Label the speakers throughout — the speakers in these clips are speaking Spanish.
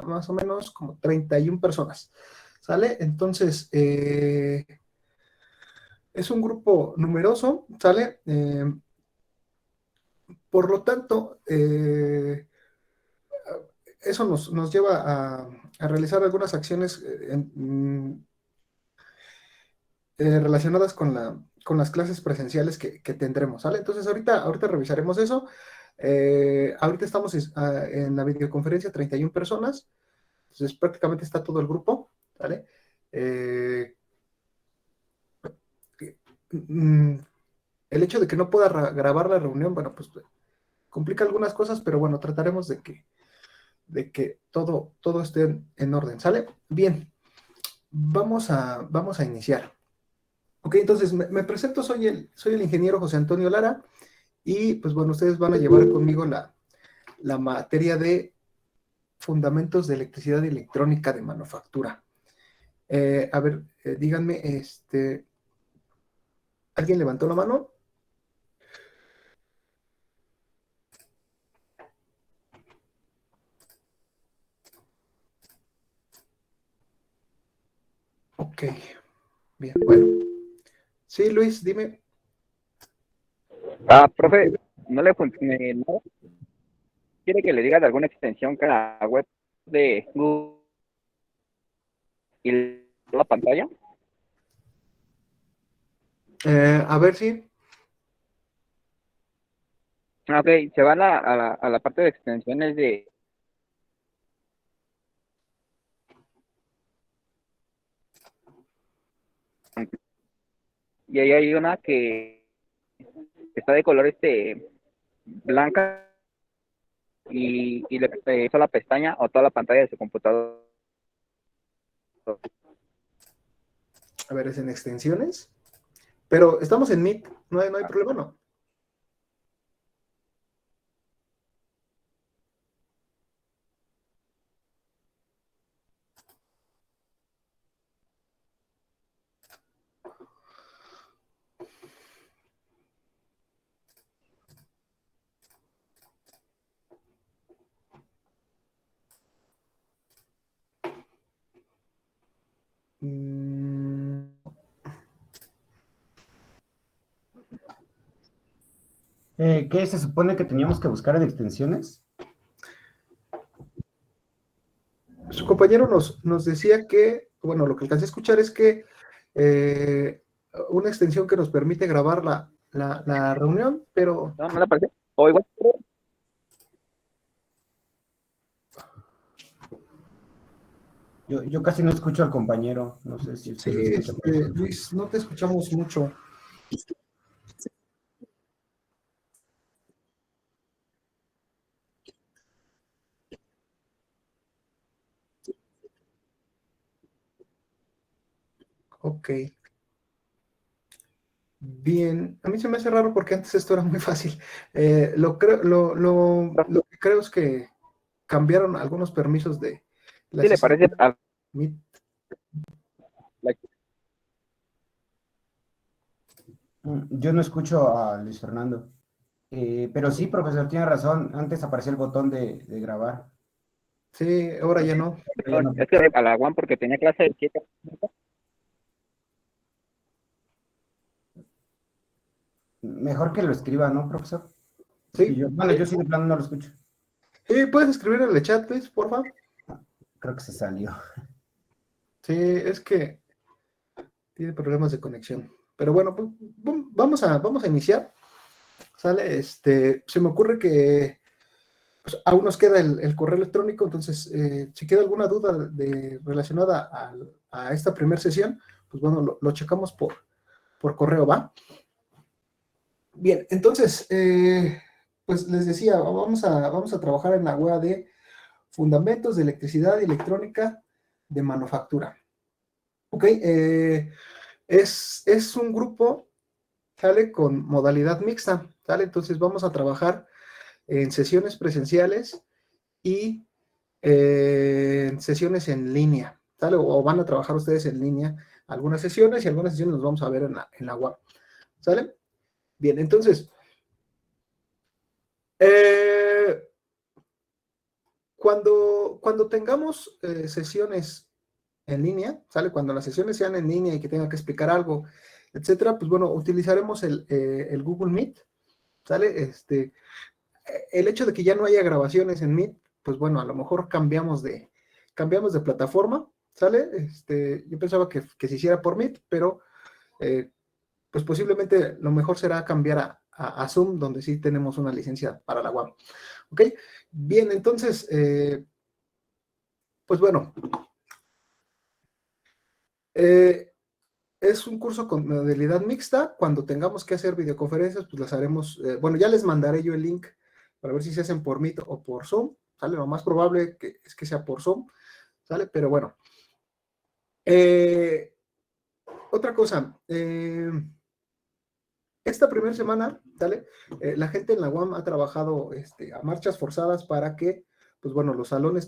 Speaker 1: más o menos como 31 personas, ¿sale? Entonces, es un grupo numeroso, ¿sale? Por lo tanto, eso nos lleva a realizar algunas acciones relacionadas con las clases presenciales que tendremos, ¿sale? Entonces, ahorita revisaremos eso. Ahorita estamos en la videoconferencia 31 personas, entonces prácticamente está todo el grupo, ¿vale? Mm, el hecho de que no pueda grabar la reunión, bueno, pues complica algunas cosas, pero bueno, trataremos de que todo esté en orden, ¿sale? Bien, vamos a iniciar. Ok, entonces me presento, soy el ingeniero José Antonio Lara y pues bueno, ustedes van a llevar conmigo la materia de fundamentos de electricidad y electrónica de manufactura. A ver, díganme, ¿alguien levantó la mano? Ok, bien, bueno. Sí, Luis, dime.
Speaker 2: Profe, ¿no le no quiere que le diga de alguna extensión que la web de Google y la pantalla?
Speaker 1: A ver si.
Speaker 2: Ok, se va a la parte de extensiones y ahí hay una que está de color blanca y le hizo la pestaña o toda la pantalla de su computador.
Speaker 1: A ver, es en extensiones. Pero estamos en Meet, no hay problema, ¿no? Mm,
Speaker 3: ¿Qué se supone que teníamos que buscar en extensiones?
Speaker 1: Su compañero nos decía que, bueno, lo que alcancé a escuchar es que eh, una extensión que nos permite grabar la reunión, pero
Speaker 2: ¿No? ¿No le parece? O igual,
Speaker 3: Yo casi no escucho al compañero, no sé si
Speaker 1: sí,
Speaker 3: usted lo escucha.
Speaker 1: Luis, no te escuchamos mucho. Ok, bien. A mí se me hace raro porque antes esto era muy fácil. Lo que creo es que cambiaron algunos permisos de la
Speaker 2: ¿sí le
Speaker 1: sesión.
Speaker 2: parece a
Speaker 1: Meet.
Speaker 2: la
Speaker 3: Yo no escucho a Luis Fernando. Pero sí, profesor, tiene razón. Antes aparecía el botón de grabar.
Speaker 1: Sí, ahora ya no.
Speaker 3: Pero ya no.
Speaker 2: es que a la UAM porque tenía clase de 7?
Speaker 3: Mejor que lo escriba, ¿no, profesor? Porque
Speaker 1: Sí,
Speaker 3: yo sí de plano no lo escucho.
Speaker 1: ¿puedes escribir en el chat, Luis, por favor?
Speaker 3: Creo que se salió.
Speaker 1: Sí, es que tiene problemas de conexión. Pero bueno, pues, vamos a iniciar. ¿Sale? Se me ocurre que pues, aún nos queda el correo electrónico, entonces, si queda alguna duda relacionada a esta primera sesión, pues bueno, lo checamos por correo, ¿va? Bien, entonces, pues les decía, vamos a trabajar en la web de Fundamentos de Electricidad y Electrónica de Manufactura. Ok, es un grupo, ¿sale? Con modalidad mixta, ¿sale? Entonces vamos a trabajar en sesiones presenciales y en sesiones en línea, ¿sale? O van a trabajar ustedes en línea algunas sesiones y algunas sesiones nos vamos a ver en la web, ¿sale? Bien, entonces, eh, cuando tengamos sesiones en línea, ¿sale? Cuando las sesiones sean en línea y que tenga que explicar algo, etcétera, pues bueno, utilizaremos el Google Meet, ¿sale? El hecho de que ya no haya grabaciones en Meet, pues bueno, a lo mejor cambiamos de plataforma, ¿sale? Yo pensaba que se hiciera por Meet, pero pues posiblemente lo mejor será cambiar a Zoom, donde sí tenemos una licencia para la UAM. ¿Ok? Bien, entonces, pues bueno, es un curso con modalidad mixta. Cuando tengamos que hacer videoconferencias, pues las haremos, bueno, ya les mandaré yo el link para ver si se hacen por Meet o por Zoom, ¿sale? Lo más probable es que sea por Zoom, ¿sale? Pero bueno. Otra cosa, esta primera semana, ¿sale? La gente en la UAM ha trabajado a marchas forzadas para que, pues bueno, los salones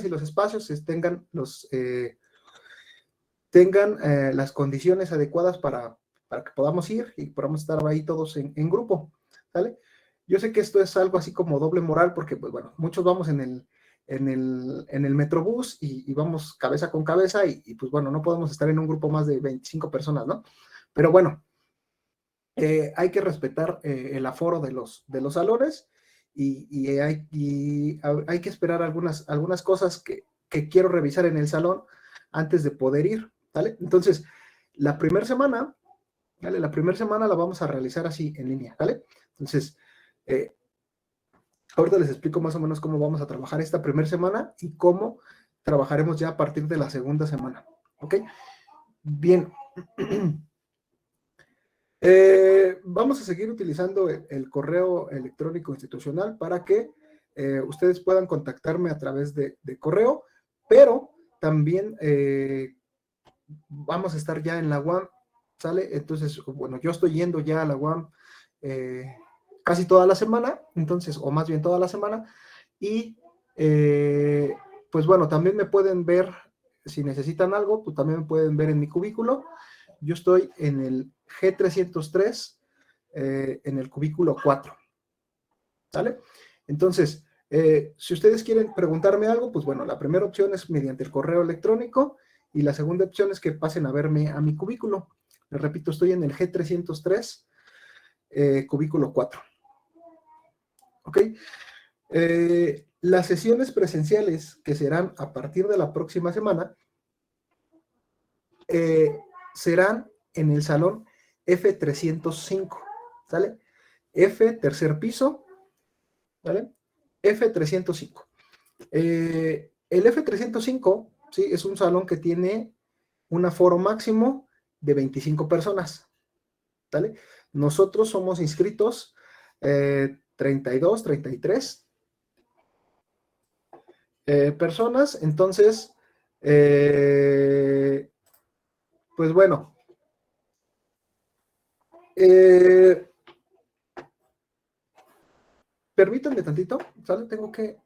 Speaker 1: y los espacios tengan las condiciones adecuadas para que podamos ir y podamos estar ahí todos en grupo, ¿sale? Yo sé que esto es algo así como doble moral porque, pues bueno, muchos vamos en el Metrobús y vamos cabeza con cabeza y pues bueno, no podemos estar en un grupo más de 25 personas, ¿no? Pero bueno, hay que respetar el aforo de los salones y hay que esperar algunas cosas que quiero revisar en el salón antes de poder ir, ¿vale? Entonces, la primera semana, ¿vale? La primera semana la vamos a realizar así en línea, ¿vale? Entonces, ahorita les explico más o menos cómo vamos a trabajar esta primera semana y cómo trabajaremos ya a partir de la segunda semana, ¿ok? Bien. Vamos a seguir utilizando el correo electrónico institucional para que ustedes puedan contactarme a través de correo, pero también vamos a estar ya en la UAM, ¿sale? Entonces, bueno, yo estoy yendo ya a la UAM casi toda la semana, entonces, o más bien toda la semana, y pues bueno, también me pueden ver, si necesitan algo, pues también me pueden ver en mi cubículo. Yo estoy en el G303, en el cubículo 4, ¿sale? Entonces, si ustedes quieren preguntarme algo, pues bueno, la primera opción es mediante el correo electrónico y la segunda opción es que pasen a verme a mi cubículo. Les repito, estoy en el G303, cubículo 4. ¿Ok? Las sesiones presenciales que serán a partir de la próxima semana serán en el salón F305, ¿sale? F, tercer piso, ¿vale? F305. El F305, ¿sí? Es un salón que tiene un aforo máximo de 25 personas, ¿vale? Nosotros somos inscritos 32, 33 personas, entonces, pues bueno, permítanme tantito, ¿sale? Tengo que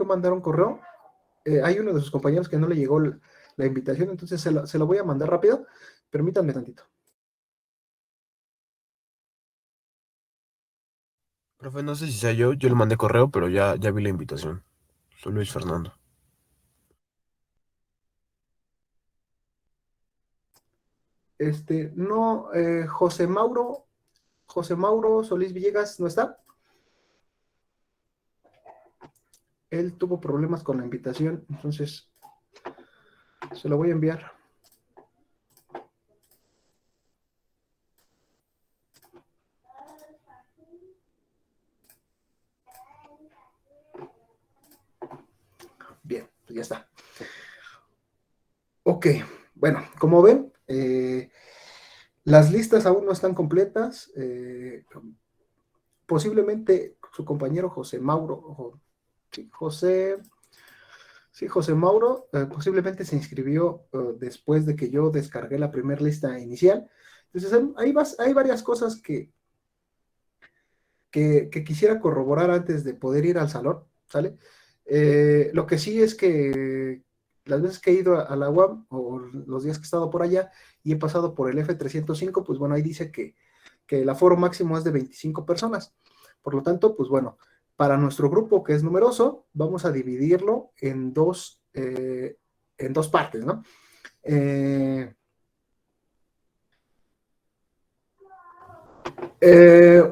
Speaker 1: mandar un correo. Hay uno de sus compañeros que no le llegó la invitación, entonces se lo voy a mandar rápido. Permítanme tantito.
Speaker 4: Profe, no sé si sea yo le mandé correo, pero ya vi la invitación. Soy Luis Fernando.
Speaker 1: No, José Mauro Solís Villegas, ¿no está? Él tuvo problemas con la invitación, entonces se lo voy a enviar. Bien, pues ya está. Ok, bueno, como ven, las listas aún no están completas. Posiblemente su compañero José Mauro, José Mauro, posiblemente se inscribió después de que yo descargué la primera lista inicial. Entonces, hay varias cosas que quisiera corroborar antes de poder ir al salón, ¿sale? Lo que sí es que las veces que he ido a la UAM o los días que he estado por allá y he pasado por el F305, pues bueno, ahí dice que el aforo máximo es de 25 personas. Por lo tanto, pues bueno, Para nuestro grupo que es numeroso, vamos a dividirlo en dos partes, ¿no?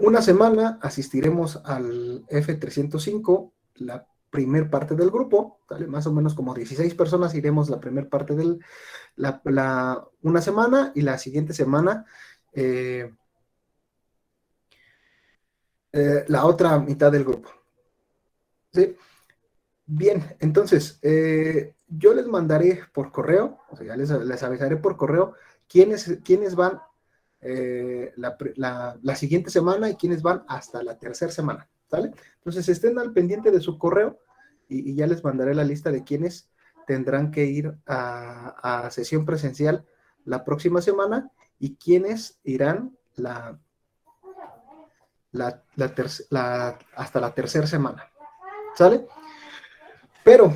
Speaker 1: Una semana asistiremos al F305, la primer parte del grupo, ¿vale? Más o menos como 16 personas iremos la primera parte del, una semana, y la siguiente semana la otra mitad del grupo. ¿Sí? Bien, entonces, yo les mandaré por correo, o sea, ya les avisaré por correo quiénes van la siguiente semana y quiénes van hasta la tercera semana, ¿sale? Entonces, estén al pendiente de su correo y ya les mandaré la lista de quiénes tendrán que ir a sesión presencial la próxima semana y quiénes irán hasta la tercera semana, ¿sale? Pero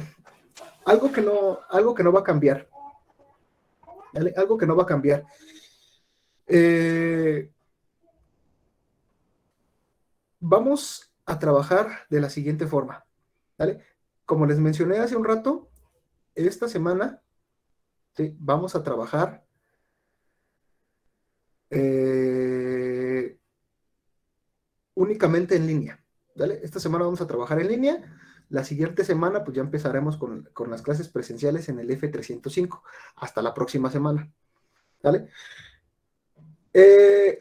Speaker 1: algo que no va a cambiar, ¿vale? Algo que no va a cambiar. Vamos a trabajar de la siguiente forma, ¿vale? Como les mencioné hace un rato, esta semana, ¿sí?, vamos a trabajar únicamente en línea, ¿vale? Esta semana vamos a trabajar en línea. La siguiente semana, pues ya empezaremos con las clases presenciales en el F305. Hasta la próxima semana, ¿vale?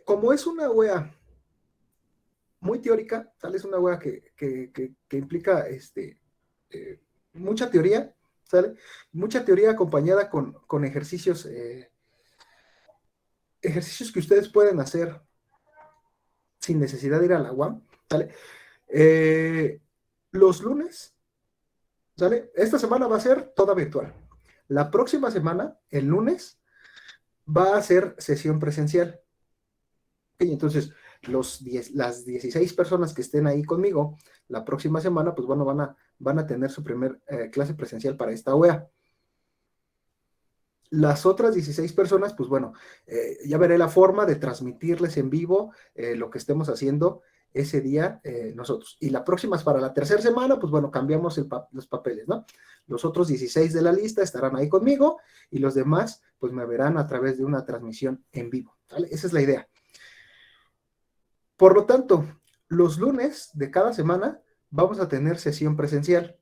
Speaker 1: Como es una wea muy teórica, ¿sale? Es una wea que implica mucha teoría, ¿sale? Mucha teoría acompañada con ejercicios, ejercicios que ustedes pueden hacer sin necesidad de ir a la UAM, ¿sale? Los lunes, ¿sale? Esta semana va a ser toda virtual. La próxima semana, el lunes, va a ser sesión presencial. Okay, entonces, las 16 personas que estén ahí conmigo la próxima semana, pues bueno, van a tener su primer clase presencial para esta OEA. Las otras 16 personas, pues bueno, ya veré la forma de transmitirles en vivo lo que estemos haciendo ese día nosotros. Y la próxima es para la tercera semana, pues bueno, cambiamos los papeles, ¿no? Los otros 16 de la lista estarán ahí conmigo y los demás, pues me verán a través de una transmisión en vivo, ¿vale? Esa es la idea. Por lo tanto, los lunes de cada semana vamos a tener sesión presencial.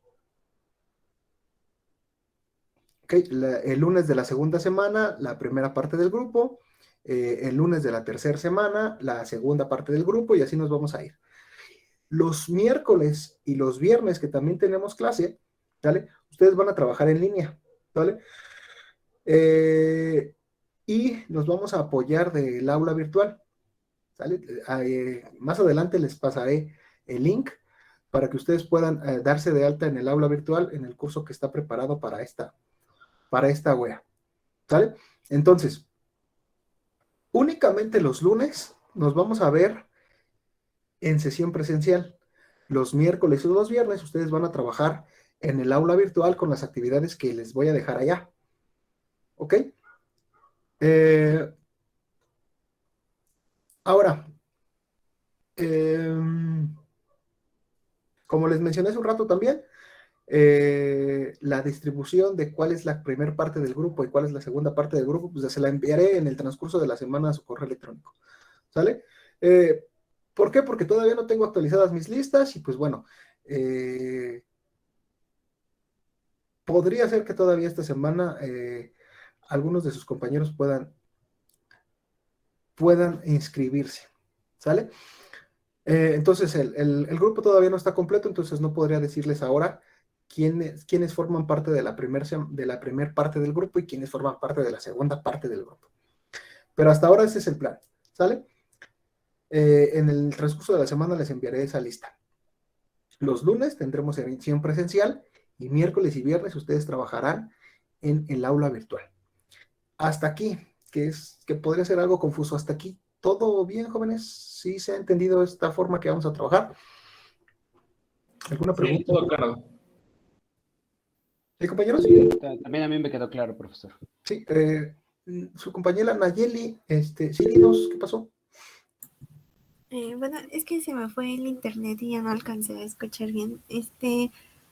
Speaker 1: Okay, el lunes de la segunda semana, la primera parte del grupo, el lunes de la tercera semana, la segunda parte del grupo, y así nos vamos a ir. Los miércoles y los viernes, que también tenemos clase, ¿vale? Ustedes van a trabajar en línea, ¿vale? Y nos vamos a apoyar del aula virtual, ¿vale? Más adelante les pasaré el link para que ustedes puedan darse de alta en el aula virtual, en el curso que está preparado para esta wea, ¿sale? Entonces, únicamente los lunes nos vamos a ver en sesión presencial. Los miércoles y los viernes ustedes van a trabajar en el aula virtual con las actividades que les voy a dejar allá, ¿ok? Ahora, como les mencioné hace un rato también, la distribución de cuál es la primera parte del grupo y cuál es la segunda parte del grupo, pues ya se la enviaré en el transcurso de la semana a su correo electrónico, ¿sale? ¿Por qué? Porque todavía no tengo actualizadas mis listas y pues bueno, podría ser que todavía esta semana algunos de sus compañeros puedan inscribirse, ¿sale? Entonces el grupo todavía no está completo, entonces no podría decirles ahora quiénes forman parte de la primera parte del grupo y quiénes forman parte de la segunda parte del grupo. Pero hasta ahora ese es el plan, ¿sale? En el transcurso de la semana les enviaré esa lista. Los lunes tendremos sesión presencial y miércoles y viernes ustedes trabajarán en el aula virtual. Hasta aquí, que podría ser algo confuso, hasta aquí. ¿Todo bien, jóvenes? ¿Sí se ha entendido esta forma que vamos a trabajar? ¿Alguna pregunta?
Speaker 5: Sí, todo claro.
Speaker 1: ¿Sí, compañeros?
Speaker 3: Sí, también a mí me quedó claro, profesor.
Speaker 1: Sí, su compañera Nayeli, sí, dinos, ¿qué pasó?
Speaker 5: Bueno, es que se me fue el internet y ya no alcancé a escuchar bien.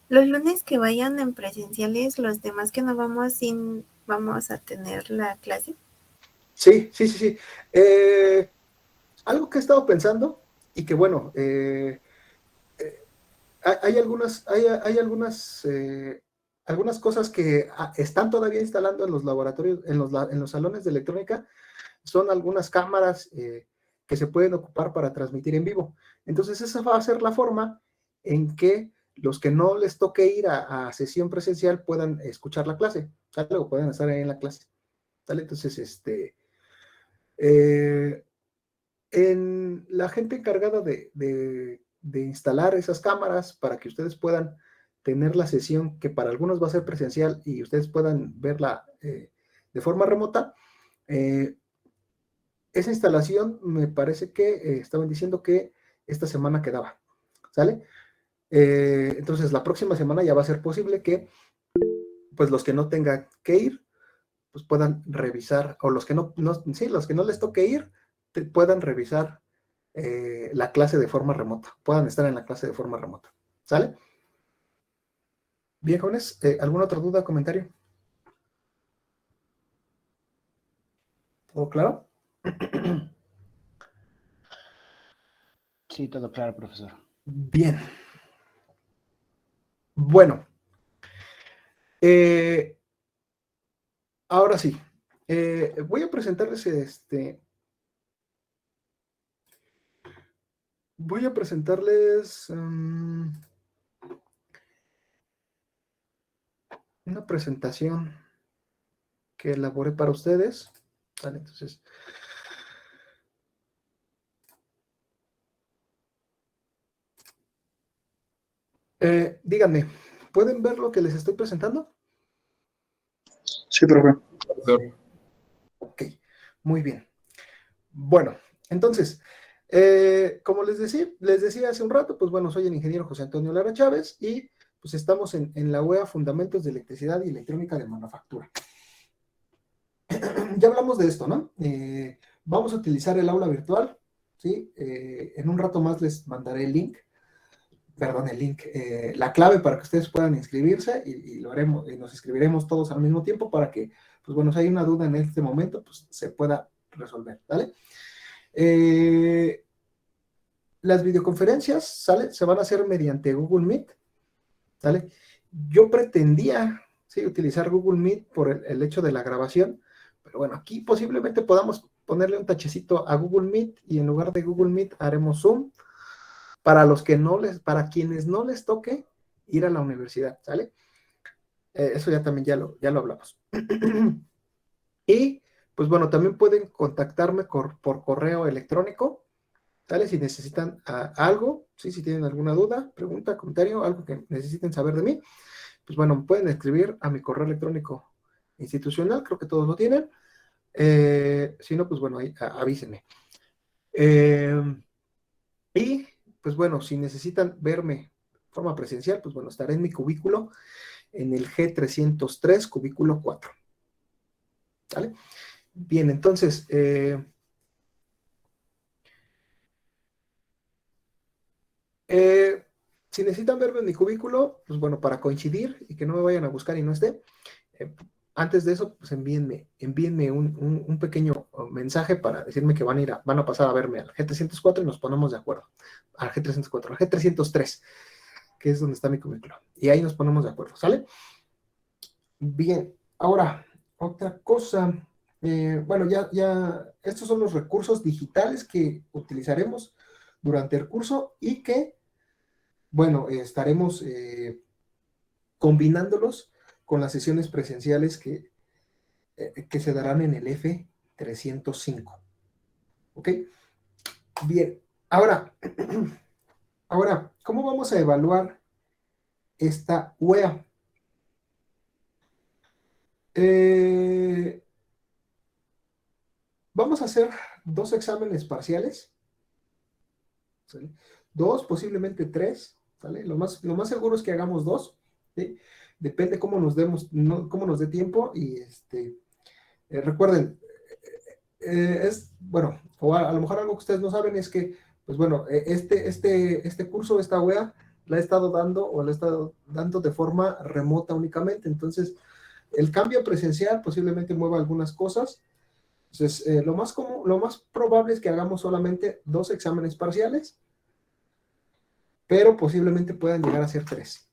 Speaker 5: Los lunes que vayan en presenciales, los demás que no vamos, sin vamos a tener la clase.
Speaker 1: Sí, sí, sí, sí. Algo que he estado pensando y que bueno, hay algunas cosas que están todavía instalando en los laboratorios, en los salones de electrónica, son algunas cámaras que se pueden ocupar para transmitir en vivo. Entonces, esa va a ser la forma en que los que no les toque ir a sesión presencial puedan escuchar la clase, ¿sale? O puedan estar ahí en la clase, ¿sale? Entonces, eh, en la gente encargada de instalar esas cámaras para que ustedes puedan tener la sesión que para algunos va a ser presencial y ustedes puedan verla de forma remota, esa instalación me parece que estaban diciendo que esta semana quedaba, ¿sale? Entonces la próxima semana ya va a ser posible que pues los que no tengan que ir pues puedan revisar, o los que sí, los que no les toque ir, puedan revisar la clase de forma remota, puedan estar en la clase de forma remota, ¿sale? Bien, jóvenes, ¿alguna otra duda, comentario? ¿Todo claro?
Speaker 3: Sí, todo claro, profesor.
Speaker 1: Bien. Bueno, ahora sí, voy a presentarles una presentación que elaboré para ustedes. ¿Vale? Entonces, díganme, ¿pueden ver lo que les estoy presentando?
Speaker 6: Sí, profe.
Speaker 1: Ok, muy bien. Bueno, entonces, como les decía hace un rato, pues bueno, soy el ingeniero José Antonio Lara Chávez y pues estamos en la UEA Fundamentos de Electricidad y Electrónica de Manufactura. Ya hablamos de esto, ¿no? Vamos a utilizar el aula virtual, ¿sí? En un rato más les mandaré la clave para que ustedes puedan inscribirse y lo haremos, y nos inscribiremos todos al mismo tiempo para que, pues bueno, si hay una duda en este momento, pues se pueda resolver, ¿vale? Las videoconferencias, ¿sale? Se van a hacer mediante Google Meet, ¿sale? Yo pretendía, sí, utilizar Google Meet por el hecho de la grabación, pero bueno, aquí posiblemente podamos ponerle un tachecito a Google Meet y en lugar de Google Meet haremos Zoom para quienes no les toque ir a la universidad, ¿sale? Eso ya también ya lo hablamos. Y, pues bueno, también pueden contactarme por correo electrónico, ¿sale? Si necesitan algo, ¿sí? Si tienen alguna duda, pregunta, comentario, algo que necesiten saber de mí, pues bueno, pueden escribir a mi correo electrónico institucional, creo que todos lo tienen. Si no, pues bueno, ahí avísenme. Y, pues bueno, si necesitan verme de forma presencial, pues bueno, estaré en mi cubículo en el G303, cubículo 4. ¿Vale? Bien, entonces, si necesitan verme en mi cubículo, pues bueno, para coincidir y que no me vayan a buscar y no esté, eh, antes de eso, pues envíenme un pequeño mensaje para decirme que van a pasar a verme al G304 y nos ponemos de acuerdo. Al G304, al G303, que es donde está mi cubículo. Y ahí nos ponemos de acuerdo, ¿sale? Bien, ahora, otra cosa. Bueno, estos son los recursos digitales que utilizaremos durante el curso y que, bueno, estaremos combinándolos con las sesiones presenciales que se darán en el F305. ¿Ok? Bien, ahora, ¿cómo vamos a evaluar esta UEA? Vamos a hacer 2 exámenes parciales, ¿sale? 2, posiblemente 3, ¿sale? Lo más seguro es que hagamos 2, ¿sí? Depende cómo nos cómo nos dé tiempo y recuerden, bueno, o a lo mejor algo que ustedes no saben es que pues bueno, este curso, esta wea, la he estado dando o la he estado dando de forma remota únicamente. Entonces, el cambio presencial posiblemente mueva algunas cosas. Entonces, lo más probable es que hagamos solamente 2 exámenes parciales, pero posiblemente puedan llegar a ser 3.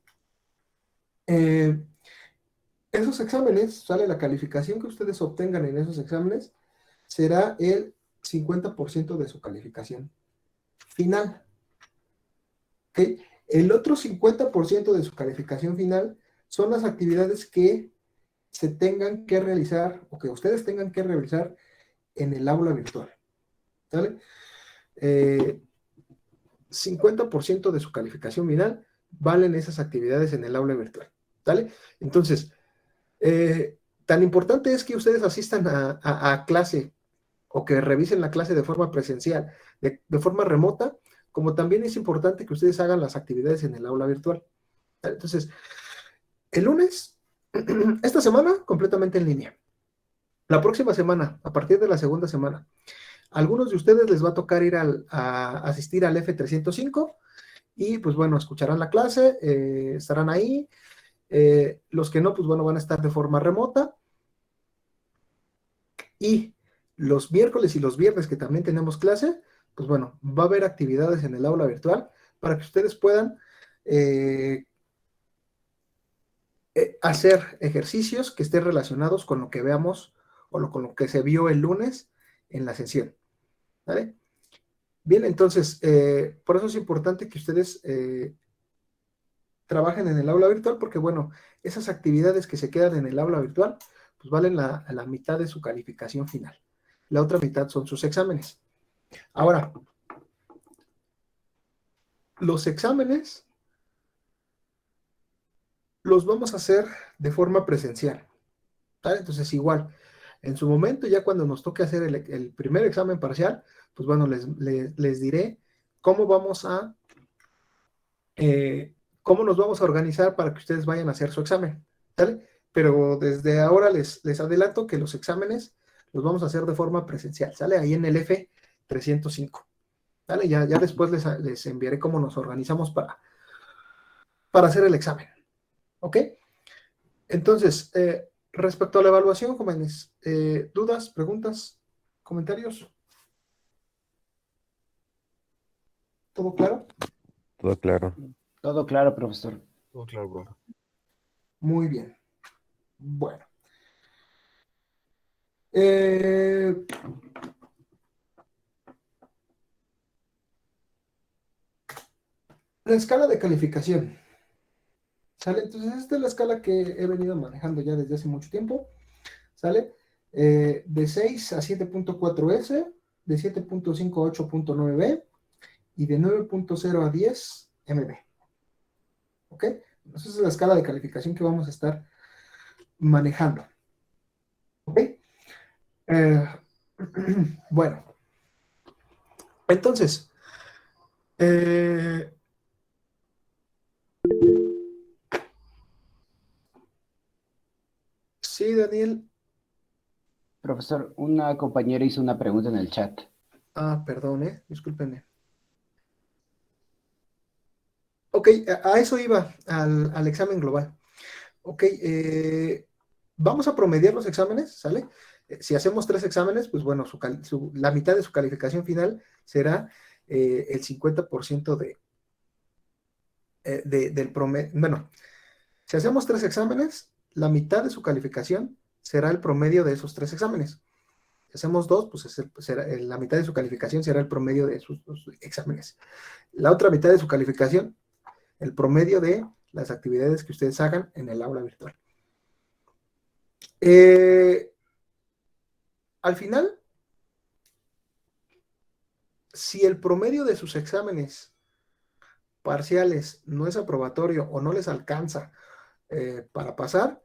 Speaker 1: Esos exámenes, sale la calificación que ustedes obtengan en esos exámenes, será el 50% de su calificación final. ¿Okay? El otro 50% de su calificación final son las actividades que se tengan que realizar o que ustedes tengan que realizar en el aula virtual. ¿Sale? 50% de su calificación final valen esas actividades en el aula virtual. ¿Sale? Entonces, tan importante es que ustedes asistan a clase o que revisen la clase de forma presencial, de forma remota, como también es importante que ustedes hagan las actividades en el aula virtual. Entonces, el lunes, esta semana, completamente en línea. La próxima semana, a partir de la segunda semana, a algunos de ustedes les va a tocar ir a asistir al F305 y pues bueno, escucharán la clase, estarán ahí. Los que no, pues bueno, van a estar de forma remota. Y los miércoles y los viernes que también tenemos clase, pues bueno, va a haber actividades en el aula virtual para que ustedes puedan hacer ejercicios que estén relacionados con lo que veamos o con lo que se vio el lunes en la sesión. ¿Vale? Bien, entonces, por eso es importante que ustedes trabajen en el aula virtual porque, bueno, esas actividades que se quedan en el aula virtual, pues valen la mitad de su calificación final. La otra mitad son sus exámenes. Ahora, los exámenes los vamos a hacer de forma presencial. ¿Vale? Entonces, igual, en su momento, ya cuando nos toque hacer el primer examen parcial, pues bueno, les diré cómo cómo nos vamos a organizar para que ustedes vayan a hacer su examen. ¿Vale? Pero desde ahora les adelanto que los exámenes los vamos a hacer de forma presencial. ¿Sale? Ahí en el F305. ¿Vale? Ya después les enviaré cómo nos organizamos para hacer el examen. ¿Ok? Entonces, respecto a la evaluación, jóvenes, ¿dudas, preguntas, comentarios? ¿Todo claro?
Speaker 4: Todo claro.
Speaker 3: Todo claro, profesor.
Speaker 4: Todo claro, bro.
Speaker 1: Muy bien. Bueno. La escala de calificación. ¿Sale? Entonces, esta es la escala que he venido manejando ya desde hace mucho tiempo. ¿Sale? De 6 a 7.4S, de 7.5 a 8.9B y de 9.0 a 10 MB. ¿Ok? Esa es la escala de calificación que vamos a estar manejando. ¿Ok? Bueno. Entonces, sí, Daniel.
Speaker 3: Profesor, una compañera hizo una pregunta en el chat.
Speaker 1: Perdón, discúlpenme. Ok, a eso iba, al examen global. Ok, vamos a promediar los exámenes, ¿sale? Si hacemos 3 exámenes, pues bueno, la mitad de su calificación final será el 50% del promedio. Bueno, si hacemos 3 exámenes, la mitad de su calificación será el promedio de esos 3 exámenes. Si hacemos 2, pues la mitad de su calificación será el promedio de sus 2 exámenes. La otra mitad de su calificación, el promedio de las actividades que ustedes hagan en el aula virtual. Al final, si el promedio de sus exámenes parciales no es aprobatorio o no les alcanza para pasar,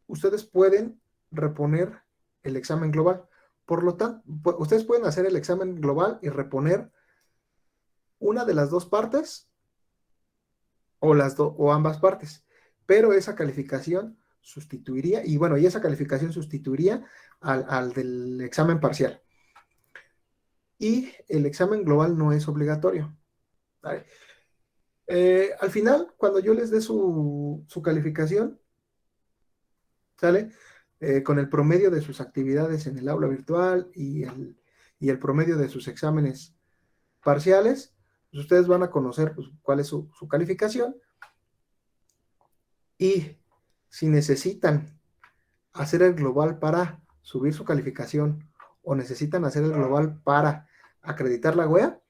Speaker 1: ustedes pueden reponer el examen global. Por lo tanto, ustedes pueden hacer el examen global y reponer una de las 2 partes o ambas partes, pero esa calificación sustituiría, y esa calificación sustituiría al del examen parcial. y el examen global no es obligatorio. ¿Vale? Al final, cuando yo les dé su calificación, ¿sale? Con el promedio de sus actividades en el aula virtual y el promedio de sus exámenes parciales, pues ustedes van a conocer pues, cuál es su calificación y si necesitan hacer el global para subir su calificación o necesitan hacer el global para acreditar la wea,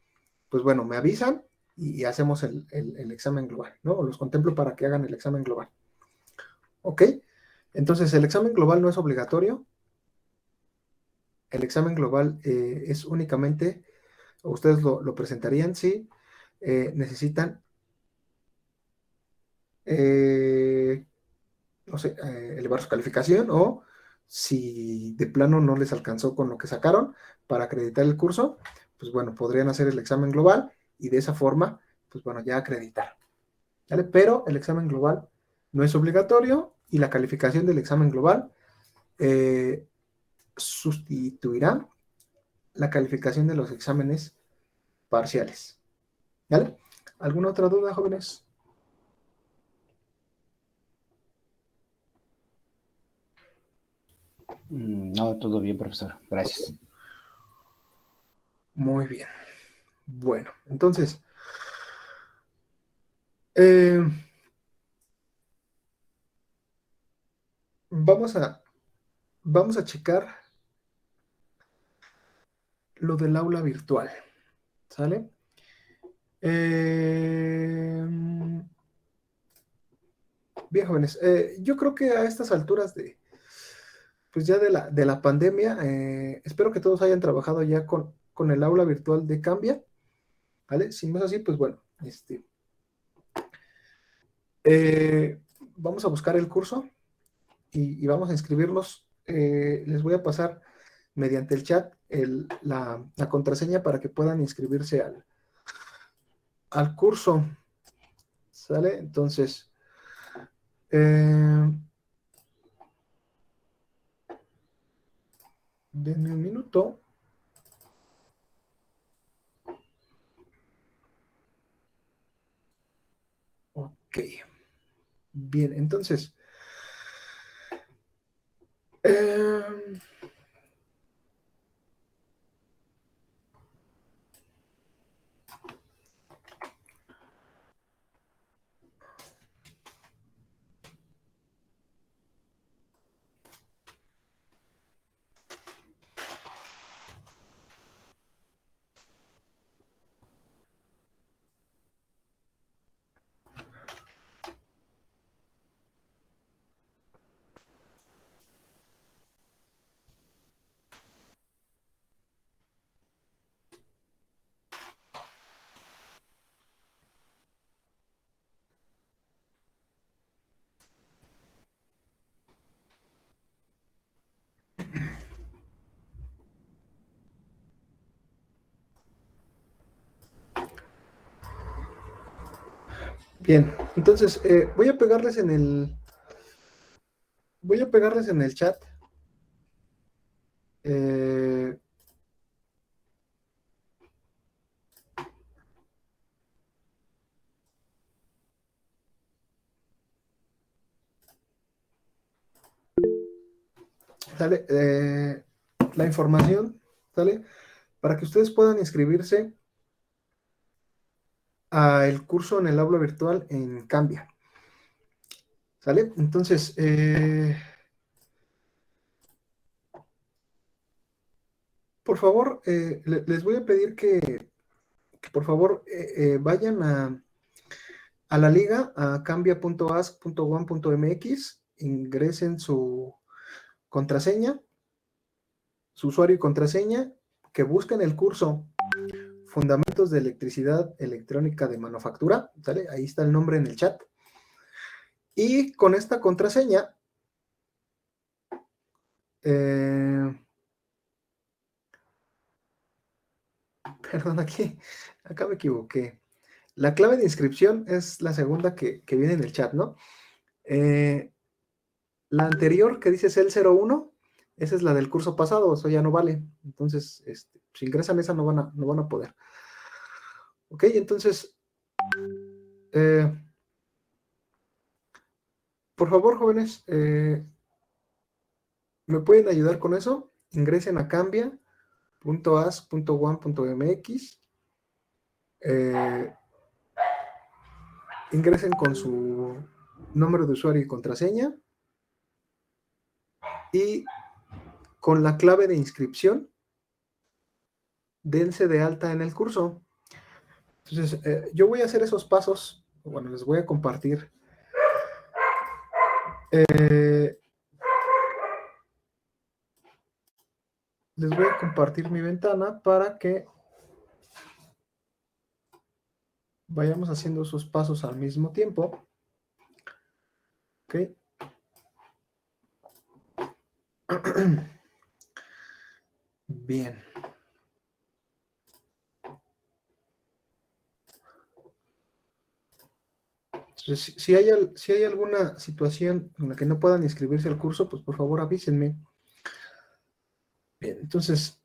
Speaker 1: pues bueno, me avisan y hacemos el examen global, ¿no? O los contemplo para que hagan el examen global. ¿Ok? Entonces, el examen global no es obligatorio. El examen global es únicamente, o ustedes lo presentarían si necesitan, no sé, elevar su calificación o si de plano no les alcanzó con lo que sacaron para acreditar el curso, pues bueno, podrían hacer el examen global y de esa forma, pues bueno, ya acreditar. ¿Vale? Pero el examen global no es obligatorio y la calificación del examen global sustituirá la calificación de los exámenes parciales. ¿Vale? ¿Alguna otra duda, jóvenes?
Speaker 3: No, todo bien, profesor. Gracias.
Speaker 1: Muy bien. Bueno, entonces, eh, vamos a checar lo del aula virtual. ¿Sale? Bien, jóvenes. Yo creo que a estas alturas pues ya de la pandemia, espero que todos hayan trabajado ya con el aula virtual de Cambia. ¿Vale? Si no es así, pues bueno, vamos a buscar el curso y vamos a inscribirnos. Les voy a pasar mediante el chat la contraseña para que puedan inscribirse al curso. ¿Sale? Entonces, denme un minuto. Ok. Bien, entonces, eh, bien, entonces voy a pegarles en el chat. eh, ¿Sale? La información, ¿sale? Para que ustedes puedan inscribirse al curso en el aula virtual en Cambia. ¿Sale? Entonces, por favor, les voy a pedir que por favor vayan a la liga, a cambia.ask.one.mx, ingresen su contraseña, su usuario y contraseña, que busquen el curso Fundamentos de Electricidad Electrónica de Manufactura, ¿sale? Ahí está el nombre en el chat. Y con esta contraseña, perdón, acá me equivoqué. La clave de inscripción es la segunda que viene en el chat, ¿no? La anterior que dice CEL01 Esa es la del curso pasado, eso ya no vale. Entonces, si ingresan esa, no van a poder. Ok, entonces, por favor, jóvenes, ¿me pueden ayudar con eso? Ingresen a cambia.as.one.mx. Ingresen con su nombre de usuario y contraseña y con la clave de inscripción dense de alta en el curso. Entonces, yo voy a hacer esos pasos, bueno, les voy a compartir. Les voy a compartir mi ventana para que vayamos haciendo esos pasos al mismo tiempo. Ok. Bien. Entonces, si hay alguna situación en la que no puedan inscribirse al curso, pues por favor avísenme. Bien, entonces,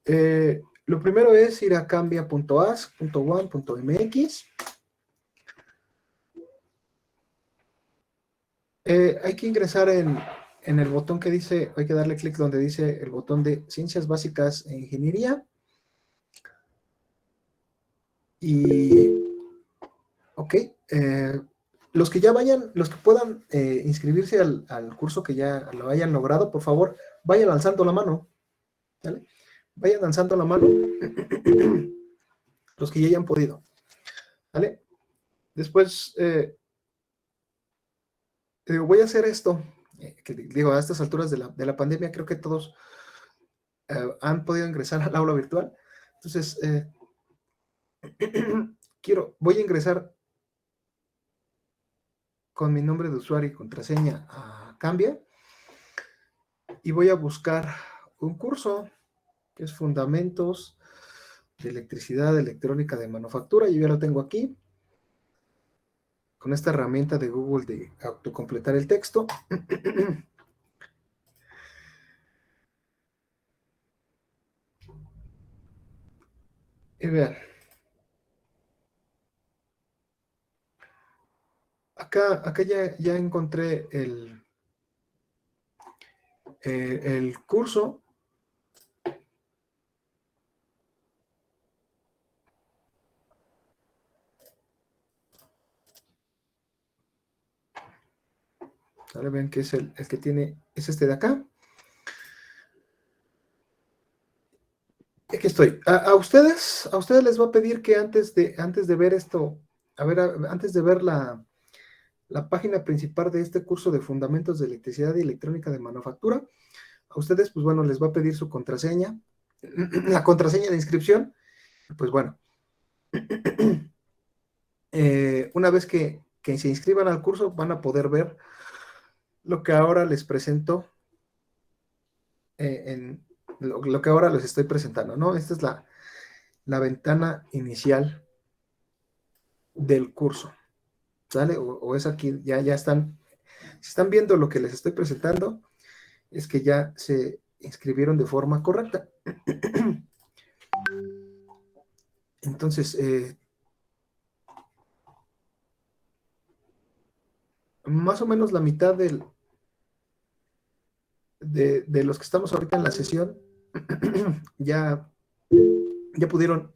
Speaker 1: lo primero es ir a cambia.as.one.mx. Hay que ingresar en el botón que dice, hay que darle clic donde dice el botón de Ciencias Básicas e Ingeniería. Y, ok, los que ya vayan, los que puedan inscribirse al curso que ya lo hayan logrado, por favor, vayan alzando la mano, ¿vale? Vayan alzando la mano los que ya hayan podido, ¿vale? Después, voy a hacer esto, que digo, a estas alturas de la pandemia, creo que todos han podido ingresar al aula virtual. Entonces, voy a ingresar con mi nombre de usuario y contraseña a Cambia y voy a buscar un curso que es Fundamentos de Electricidad Electrónica de Manufactura. Yo ya lo tengo aquí con esta herramienta de Google de autocompletar el texto. Y vean, acá ya encontré el curso. Ahora ven que es el que tiene, es este de acá. Aquí estoy. A ustedes les va a pedir que antes de ver esto, antes de ver la página principal de este curso de Fundamentos de Electricidad y Electrónica de Manufactura, a ustedes, pues bueno, les va a pedir su contraseña, la contraseña de inscripción. Pues bueno, una vez que se inscriban al curso, van a poder ver lo que ahora les presento, en lo que ahora les estoy presentando, ¿no? Esta es la ventana inicial del curso, ¿sale? O es aquí, ya están, si están viendo lo que les estoy presentando, es que ya se inscribieron de forma correcta. Entonces, más o menos la mitad de los que estamos ahorita en la sesión ya pudieron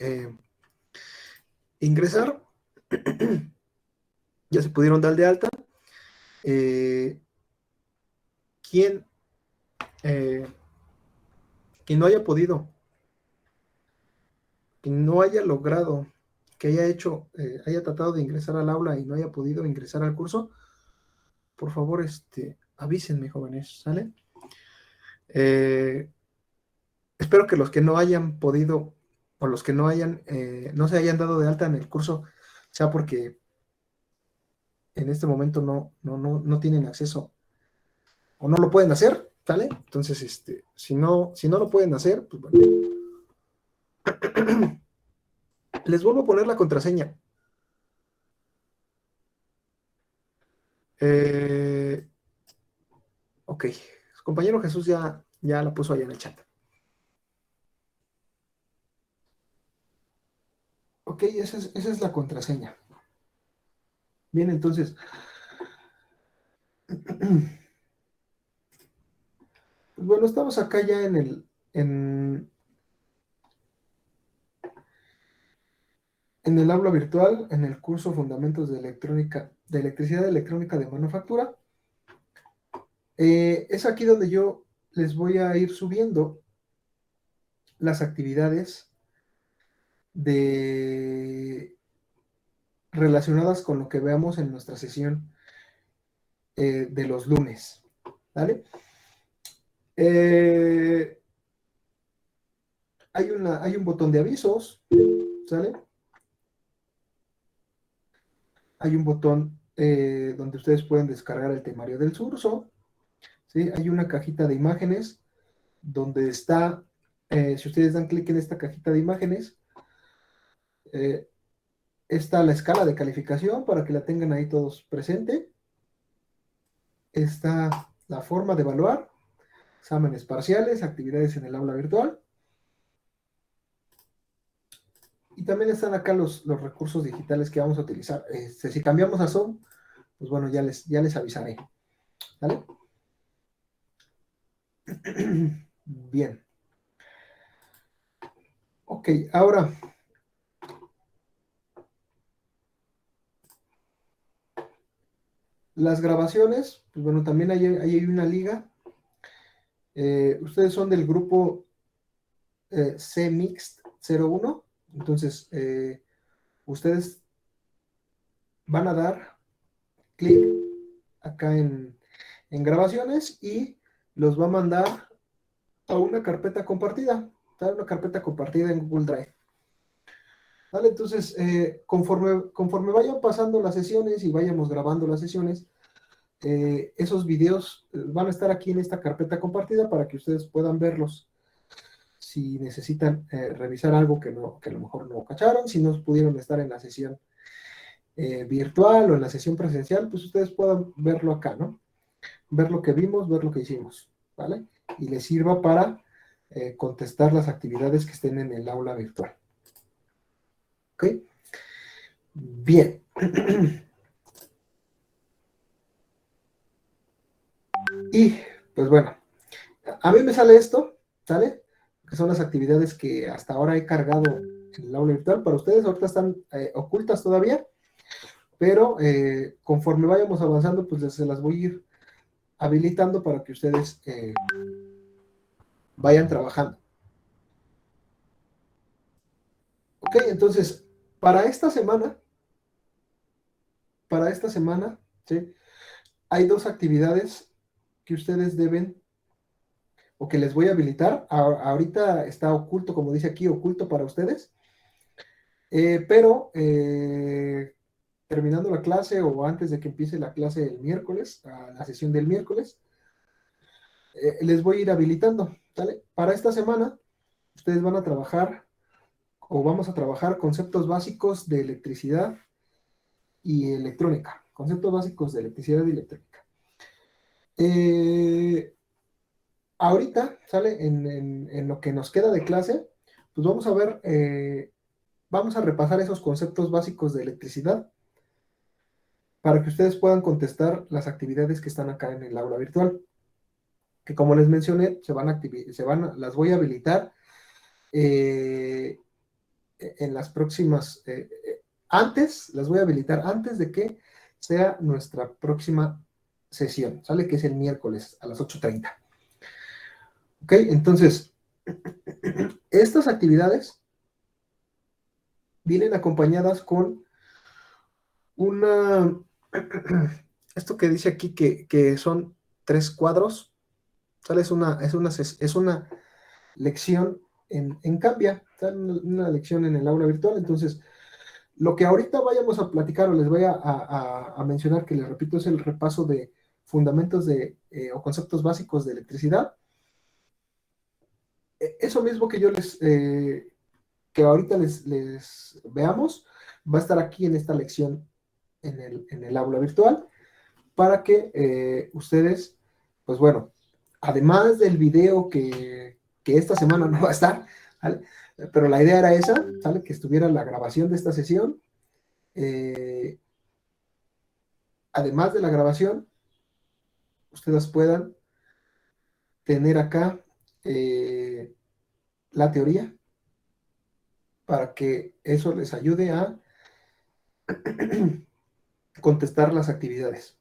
Speaker 1: ingresar, ya se pudieron dar de alta. Quien no haya podido, quien no haya logrado, que haya tratado de ingresar al aula y no haya podido ingresar al curso, por favor, avísenme, jóvenes, ¿sale? Espero que los que no hayan podido o los que no se hayan dado de alta en el curso sea porque en este momento no tienen acceso o no lo pueden hacer, ¿sale? Entonces, si no lo pueden hacer, pues bueno. Les vuelvo a poner la contraseña. Ok, compañero Jesús ya Ya la puso allá en el chat. Ok, esa es la contraseña. Bien, entonces, pues bueno, estamos acá ya en el aula virtual, en el curso Fundamentos de Electrónica, de Electricidad Electrónica de Manufactura. Es aquí donde yo les voy a ir subiendo las actividades relacionadas con lo que veamos en nuestra sesión de los lunes. ¿Vale? Hay un botón de avisos, ¿sale? Hay un botón donde ustedes pueden descargar el temario del curso, ¿sí? Hay una cajita de imágenes donde está, si ustedes dan clic en esta cajita de imágenes, está la escala de calificación para que la tengan ahí todos presente. Está la forma de evaluar, exámenes parciales, actividades en el aula virtual. Y también están acá los recursos digitales que vamos a utilizar. Si cambiamos a Zoom, pues bueno, ya les avisaré. ¿Vale? Bien. Ok, ahora, las grabaciones, pues bueno, también ahí hay una liga. Ustedes son del grupo CMixed 01, entonces ustedes van a dar clic acá en grabaciones y los va a mandar a una carpeta compartida, ¿vale? Una carpeta compartida en Google Drive. ¿Vale? Entonces, conforme vayan pasando las sesiones y vayamos grabando las sesiones, esos videos van a estar aquí en esta carpeta compartida para que ustedes puedan verlos. Si necesitan revisar algo que a lo mejor no cacharon, si no pudieron estar en la sesión virtual o en la sesión presencial, pues ustedes puedan verlo acá, ¿no? Ver lo que vimos, ver lo que hicimos, ¿vale? Y les sirva para contestar las actividades que estén en el aula virtual. ¿Ok? Bien. Y, pues bueno, a mí me sale esto, ¿sale? Que son las actividades que hasta ahora he cargado en el aula virtual. Para ustedes ahorita están ocultas todavía, pero conforme vayamos avanzando, pues se las voy a ir habilitando para que ustedes vayan trabajando. Ok, entonces, para esta semana, ¿sí? Hay dos actividades que ustedes deben, o que les voy a habilitar. Ahorita está oculto, como dice aquí, oculto para ustedes. Pero terminando la clase o antes de que empiece la clase el miércoles, la sesión del miércoles, les voy a ir habilitando, ¿vale? Para esta semana, ustedes van a trabajar o vamos a trabajar conceptos básicos de electricidad y electrónica. Conceptos básicos de electricidad y electrónica. Ahorita, ¿sale? En lo que nos queda de clase, pues vamos a ver, vamos a repasar esos conceptos básicos de electricidad para que ustedes puedan contestar las actividades que están acá en el aula virtual. Que como les mencioné, las voy a habilitar en las próximas, las voy a habilitar antes de que sea nuestra próxima sesión, ¿sale? Que es el miércoles a las 8:30. Ok, entonces, estas actividades vienen acompañadas con esto que dice aquí que son 3 cuadros, ¿sale? Es una lección en Cambia, ¿sale? Una lección en el aula virtual. Entonces, lo que ahorita vayamos a platicar o les voy a mencionar, que les repito, es el repaso de fundamentos o conceptos básicos de electricidad. Eso mismo que que ahorita les veamos, va a estar aquí en esta lección en el aula virtual, para que ustedes, pues bueno, además del video que esta semana no va a estar, ¿vale? Pero la idea era esa, ¿sale? Que estuviera la grabación de esta sesión. Además de la grabación, ustedes puedan tener acá la teoría para que eso les ayude a contestar las actividades.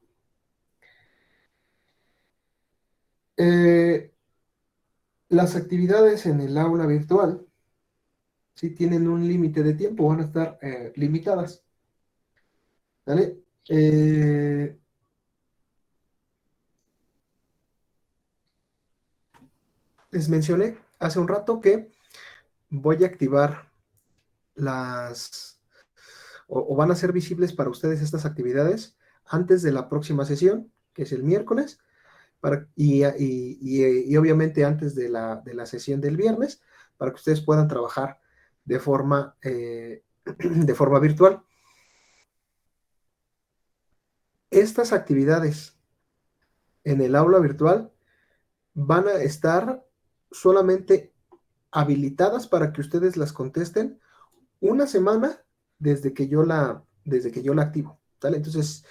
Speaker 1: Las actividades en el aula virtual, si tienen un límite de tiempo, van a estar limitadas. ¿Vale? Les mencioné hace un rato que voy a activar o van a ser visibles para ustedes estas actividades antes de la próxima sesión, que es el miércoles, y obviamente antes de la sesión del viernes, para que ustedes puedan trabajar de forma virtual. Estas actividades en el aula virtual van a estar solamente habilitadas para que ustedes las contesten una semana desde que yo la activo, ¿vale? Entonces,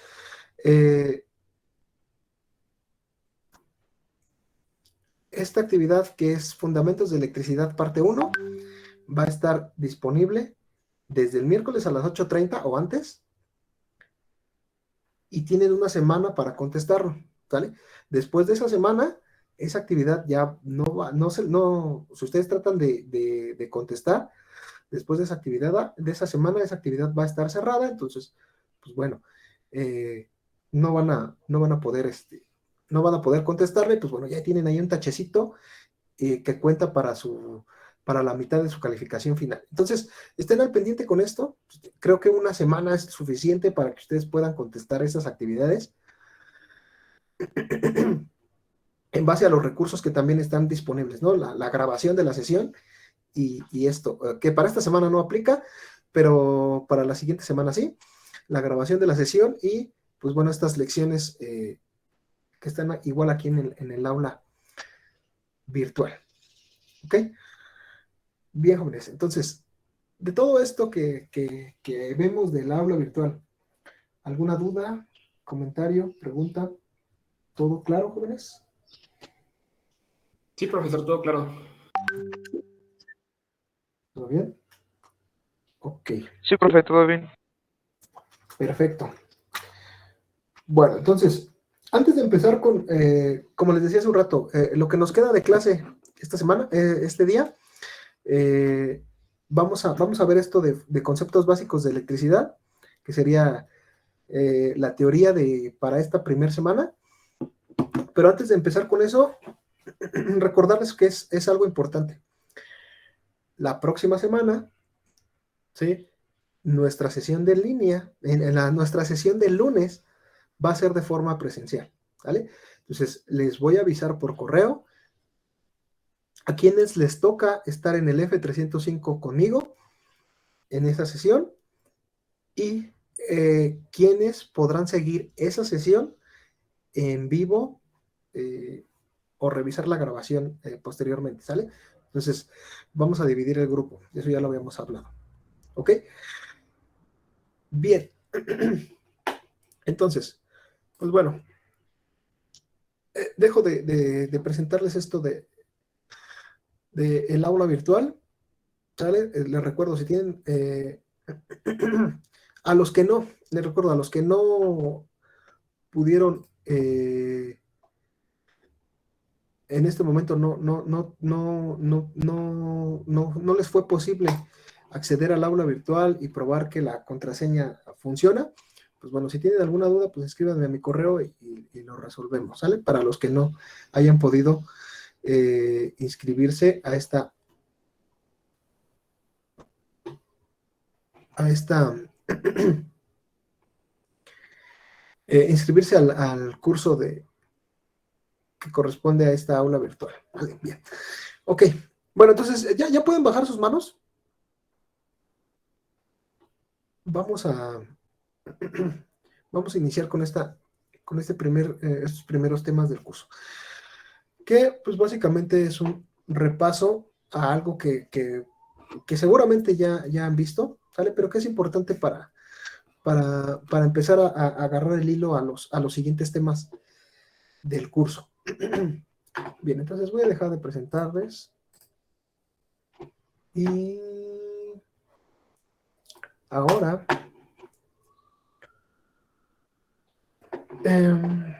Speaker 1: esta actividad que es Fundamentos de Electricidad parte 1 va a estar disponible desde el miércoles a las 8:30 o antes, y tienen una semana para contestarlo, ¿vale? Después de esa semana, esa actividad ya no va, si ustedes tratan de contestar, después de esa actividad, de esa semana, esa actividad va a estar cerrada. Entonces, pues bueno, no van a poder, no van a poder contestarle. Pues bueno, ya tienen ahí un tachecito que cuenta para la mitad de su calificación final. Entonces, estén al pendiente con esto. Creo que una semana es suficiente para que ustedes puedan contestar esas actividades en base a los recursos que también están disponibles, ¿no? La grabación de la sesión y esto, que para esta semana no aplica, pero para la siguiente semana sí, la grabación de la sesión y, pues bueno, estas lecciones que están igual aquí en el aula virtual. ¿Ok? Bien, jóvenes. Entonces, de todo esto que vemos del aula virtual, ¿alguna duda, comentario, pregunta? ¿Todo claro, jóvenes?
Speaker 7: Sí, profesor, todo claro.
Speaker 1: ¿Todo bien? Ok,
Speaker 2: Sí, profe, todo bien.
Speaker 1: perfecto. Bueno, entonces, antes de empezar con, como les decía hace un rato, lo que nos queda de clase esta semana, este día, vamos a ver esto de conceptos básicos de electricidad, que sería la teoría para esta primera semana. Pero antes de empezar con eso, recordarles que es algo importante. La próxima semana, ¿sí? Nuestra sesión de línea, nuestra sesión del lunes, va a ser de forma presencial, ¿vale? Entonces, les voy a avisar por correo a quienes les toca estar en el F305 conmigo en esa sesión y quienes podrán seguir esa sesión en vivo o revisar la grabación posteriormente, ¿sale? Entonces, vamos a dividir el grupo, eso ya lo habíamos hablado, ¿ok? Bien, entonces, pues bueno, dejo de presentarles esto de el aula virtual, ¿sale? Les recuerdo, si tienen, a los que no, les recuerdo, a los que no pudieron, en este momento no les fue posible acceder al aula virtual y probar que la contraseña funciona, pues bueno, si tienen alguna duda, pues escríbanme a mi correo y lo resolvemos, ¿sale? Para los que no hayan podido inscribirse a inscribirse al curso que corresponde a esta aula virtual. Vale, bien. Ok, bueno, entonces, ¿ya pueden bajar sus manos? Vamos a iniciar con estos primeros temas del curso. que pues básicamente es un repaso a algo que seguramente ya han visto, ¿sale? Pero que es importante para empezar a agarrar el hilo a los siguientes temas del curso. Bien, entonces voy a dejar de presentarles. Y ahora, em,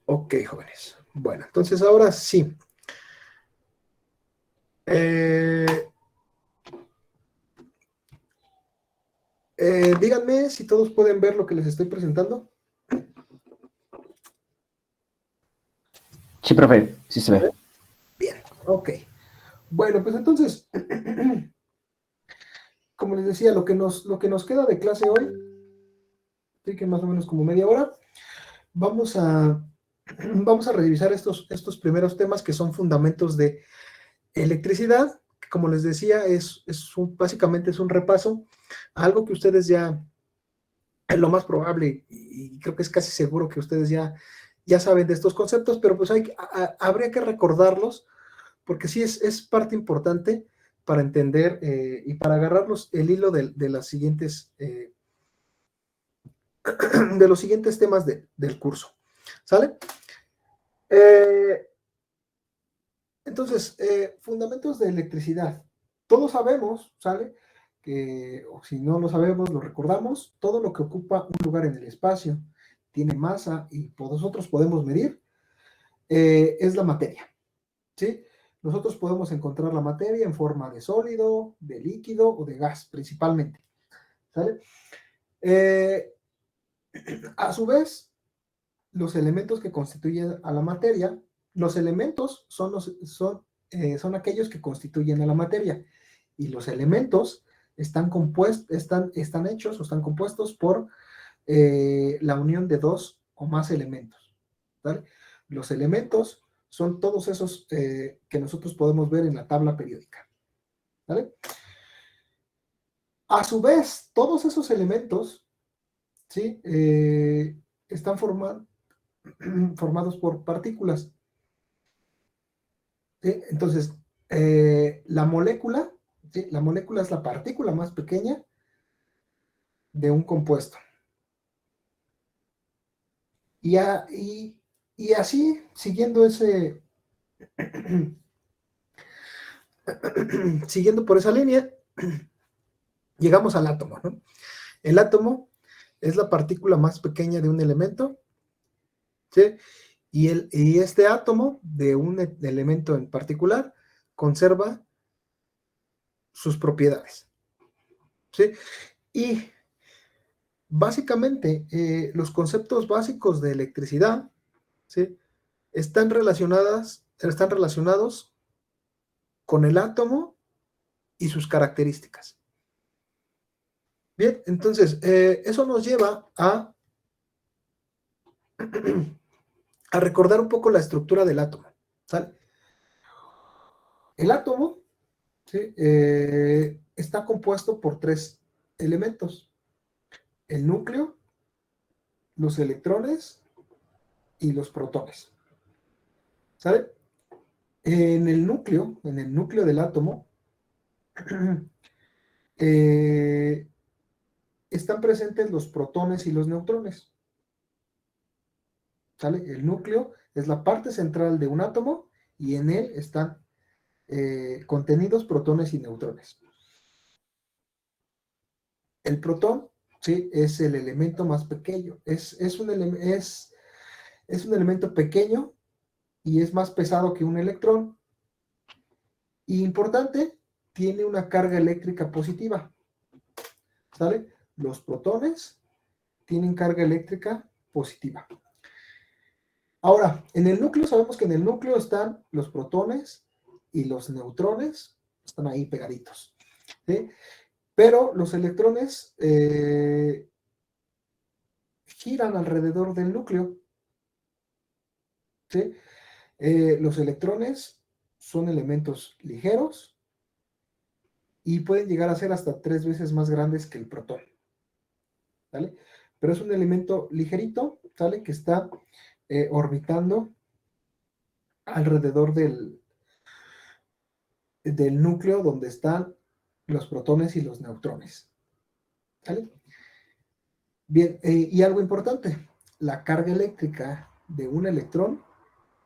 Speaker 1: ok, jóvenes. Bueno, entonces ahora sí. Díganme si todos pueden ver lo que les estoy presentando.
Speaker 3: Sí, profe, sí se ve.
Speaker 1: Bien, ok. Bueno, pues entonces, como les decía, lo que nos queda de clase hoy, sí que más o menos como media hora, vamos a revisar estos primeros temas que son fundamentos de electricidad, que como les decía, básicamente es un repaso a algo que ustedes ya, es lo más probable, y creo que es casi seguro que ustedes ya saben de estos conceptos, pero pues habría que recordarlos, porque sí es parte importante para entender y para agarrarlos el hilo de las siguientes, de los siguientes temas del curso. ¿Sale? Entonces, fundamentos de electricidad. Todos sabemos, ¿sale? Que, o si no lo sabemos, lo recordamos, todo lo que ocupa un lugar en el espacio, tiene masa y nosotros podemos medir, es la materia, ¿sí? Nosotros podemos encontrar la materia en forma de sólido, de líquido o de gas, principalmente, ¿sale? A su vez, los elementos que constituyen a la materia, los elementos son aquellos que constituyen a la materia, y los elementos están hechos o están compuestos por la unión de dos o más elementos, ¿vale? Los elementos son todos esos que nosotros podemos ver en la tabla periódica, ¿vale? A su vez, todos esos elementos, ¿sí? Están formados por partículas. ¿Sí? Entonces, la molécula, ¿sí? La molécula es la partícula más pequeña de un compuesto. Y así, siguiendo siguiendo por esa línea, llegamos al átomo, ¿no? El átomo es la partícula más pequeña de un elemento, ¿sí? Y este átomo de un elemento en particular conserva sus propiedades, ¿sí? Y básicamente los conceptos básicos de electricidad, ¿sí? están relacionados con el átomo y sus características. Bien, entonces, eso nos lleva a recordar un poco la estructura del átomo, ¿sale? El átomo, ¿sí? Está compuesto por tres elementos: el núcleo, los electrones y los protones, ¿sale? En el núcleo del átomo, están presentes los protones y los neutrones, ¿sale? El núcleo es la parte central de un átomo y en él están contenidos protones y neutrones. El protón, ¿sí? Es el elemento más pequeño, es un elemento pequeño y es más pesado que un electrón. Y importante, tiene una carga eléctrica positiva, ¿sale? Los protones tienen carga eléctrica positiva. Ahora, en el núcleo sabemos que en el núcleo están los protones y los neutrones, están ahí pegaditos, ¿sí? pero los electrones giran alrededor del núcleo, ¿sí? Los electrones son elementos ligeros y pueden llegar a ser hasta 3 veces más grandes que el protón, ¿vale? Pero es un elemento ligerito, ¿sale? Que está orbitando alrededor del núcleo donde están los protones y los neutrones, ¿vale? Bien, y algo importante, la carga eléctrica de un electrón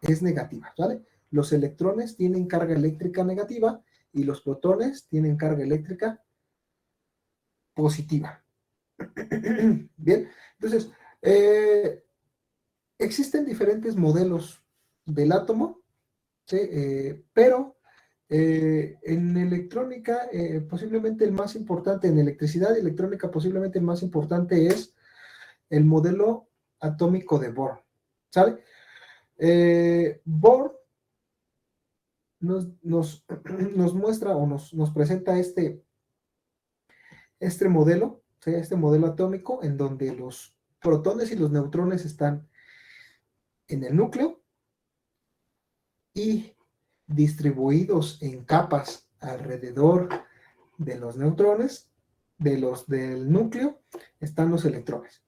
Speaker 1: es negativa, ¿vale? Los electrones tienen carga eléctrica negativa y los protones tienen carga eléctrica positiva. Bien, entonces, existen diferentes modelos del átomo, ¿sí? Pero en electrónica, posiblemente el más importante, en electricidad y electrónica, posiblemente el más importante es el modelo atómico de Bohr, ¿sale? Bohr nos muestra o nos presenta este modelo, ¿sí? Este modelo atómico en donde los protones y los neutrones están en el núcleo y distribuidos en capas alrededor de los neutrones, del núcleo, están los electrones,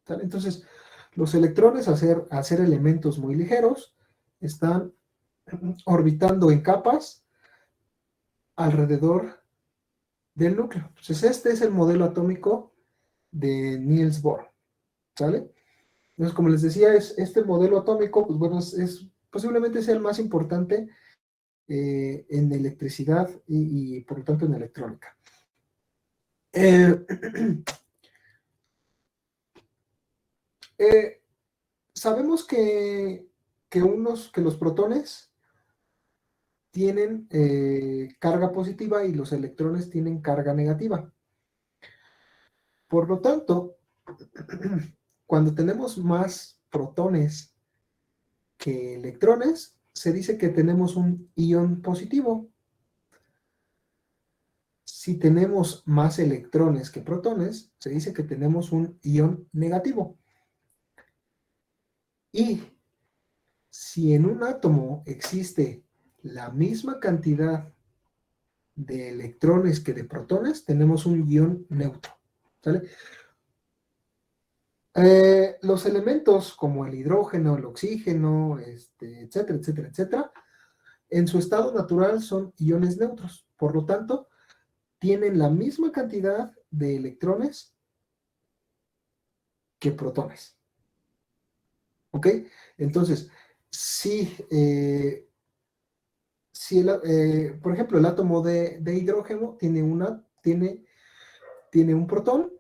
Speaker 1: ¿sale? Entonces, los electrones, al ser elementos muy ligeros, están orbitando en capas alrededor del núcleo. Entonces, este es el modelo atómico de Niels Bohr, ¿sale? Entonces, como les decía, este modelo atómico, pues bueno, posiblemente sea el más importante en electricidad y por lo tanto en electrónica. Sabemos que los protones tienen carga positiva y los electrones tienen carga negativa. Por lo tanto, cuando tenemos más protones que electrones, se dice que tenemos un ion positivo. Si tenemos más electrones que protones, se dice que tenemos un ion negativo. Y si en un átomo existe la misma cantidad de electrones que de protones, tenemos un ion neutro, ¿sale? Los elementos como el hidrógeno, el oxígeno, etcétera, etcétera, etcétera, en su estado natural son iones neutros. Por lo tanto, tienen la misma cantidad de electrones que protones. ¿Ok? Entonces, por ejemplo, el átomo de hidrógeno tiene un protón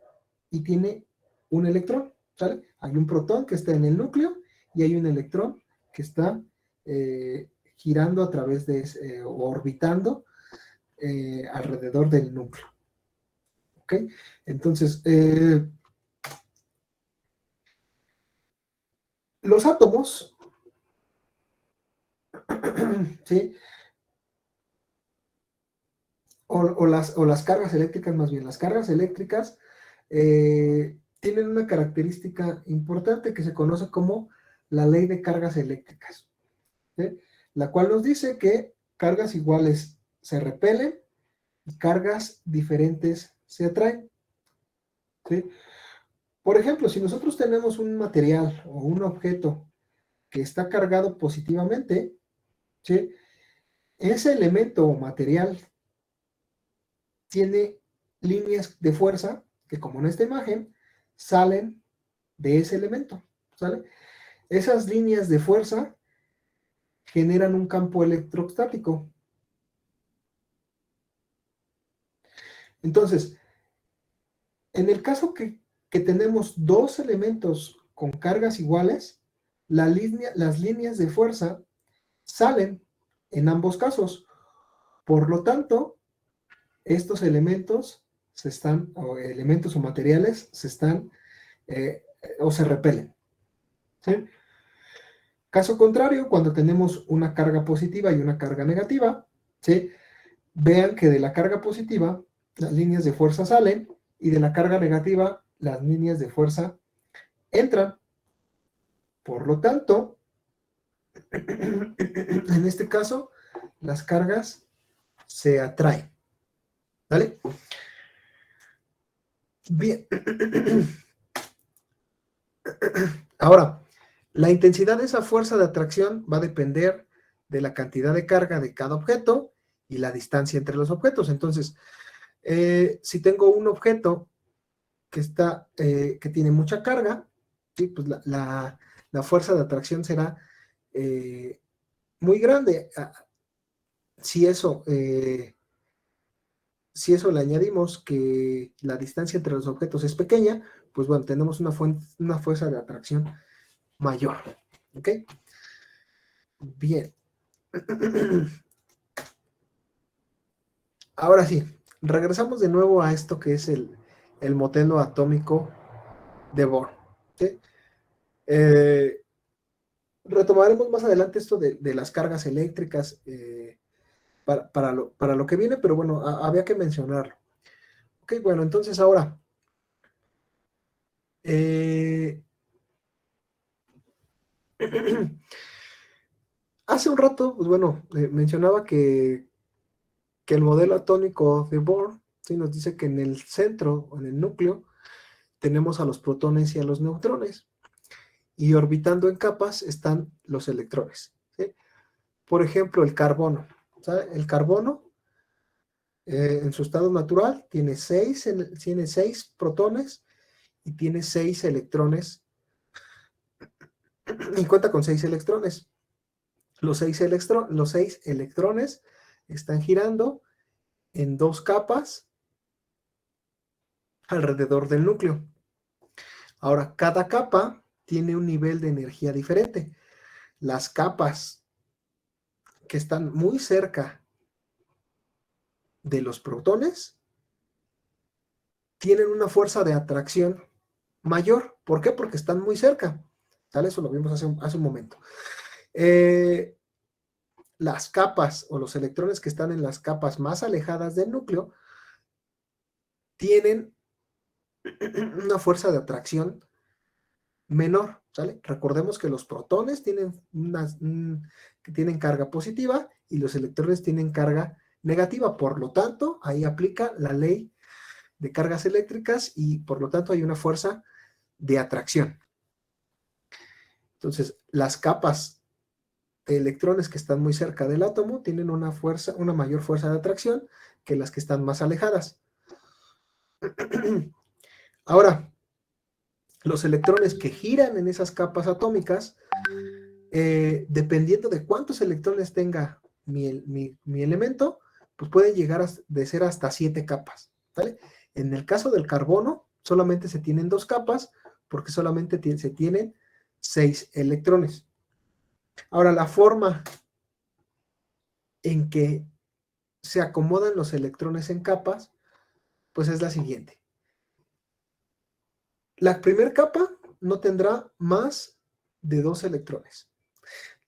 Speaker 1: y tiene un electrón, ¿sale? Hay un protón que está en el núcleo y hay un electrón que está girando a través de, o orbitando alrededor del núcleo. ¿Ok? Entonces, los átomos, ¿sí? O las cargas eléctricas, más bien, las cargas eléctricas tienen una característica importante que se conoce como la ley de cargas eléctricas, ¿sí? La cual nos dice que cargas iguales se repelen y cargas diferentes se atraen, ¿sí? Por ejemplo, si nosotros tenemos un material o un objeto que está cargado positivamente, ¿sí? Ese elemento o material tiene líneas de fuerza que, como en esta imagen, salen de ese elemento, ¿sale? Esas líneas de fuerza generan un campo electrostático. Entonces, en el caso que tenemos dos elementos con cargas iguales, las líneas de fuerza salen en ambos casos. Por lo tanto, estos elementos elementos o materiales o se repelen, ¿sí? Caso contrario, cuando tenemos una carga positiva y una carga negativa, ¿sí? Vean que de la carga positiva las líneas de fuerza salen y de la carga negativa las líneas de fuerza entran. Por lo tanto, en este caso, las cargas se atraen. ¿Vale? Bien. Ahora, la intensidad de esa fuerza de atracción va a depender de la cantidad de carga de cada objeto y la distancia entre los objetos. Entonces, si tengo un objeto que tiene mucha carga, ¿sí? Pues la fuerza de atracción será muy grande. Si eso le añadimos que la distancia entre los objetos es pequeña, pues bueno, tenemos una fuerza de atracción mayor. ¿Ok? Bien. Ahora sí, regresamos de nuevo a esto que es el modelo atómico de Bohr. ¿Sí? Retomaremos más adelante esto de las cargas eléctricas para lo que viene, pero bueno, había que mencionarlo. Ok, bueno, entonces ahora, hace un rato, pues bueno, mencionaba que el modelo atómico de Bohr, ¿sí? Nos dice que en el centro, o en el núcleo, tenemos a los protones y a los neutrones, y orbitando en capas están los electrones, ¿sí? Por ejemplo, el carbono. ¿Sabe? El carbono, en su estado natural, tiene 6 protones y tiene 6 electrones, y cuenta con 6 electrones. Los 6 electrones están girando en 2 capas alrededor del núcleo. Ahora, cada capa tiene un nivel de energía diferente. Las capas que están muy cerca de los protones tienen una fuerza de atracción mayor. ¿Por qué? Porque están muy cerca. ¿Sale? Eso lo vimos hace un momento. Las capas o los electrones que están en las capas más alejadas del núcleo tienen una fuerza de atracción menor, ¿sale? Recordemos que los protones tienen carga positiva y los electrones tienen carga negativa, por lo tanto, ahí aplica la ley de cargas eléctricas y por lo tanto hay una fuerza de atracción. Entonces, las capas de electrones que están muy cerca del átomo tienen una mayor fuerza de atracción que las que están más alejadas. Ahora, los electrones que giran en esas capas atómicas, dependiendo de cuántos electrones tenga mi elemento, pues pueden llegar de ser hasta 7 capas, ¿vale? En el caso del carbono, solamente se tienen 2 capas, porque solamente se tienen 6 electrones. Ahora, la forma en que se acomodan los electrones en capas, pues es la siguiente. La primera capa no tendrá más de 2 electrones.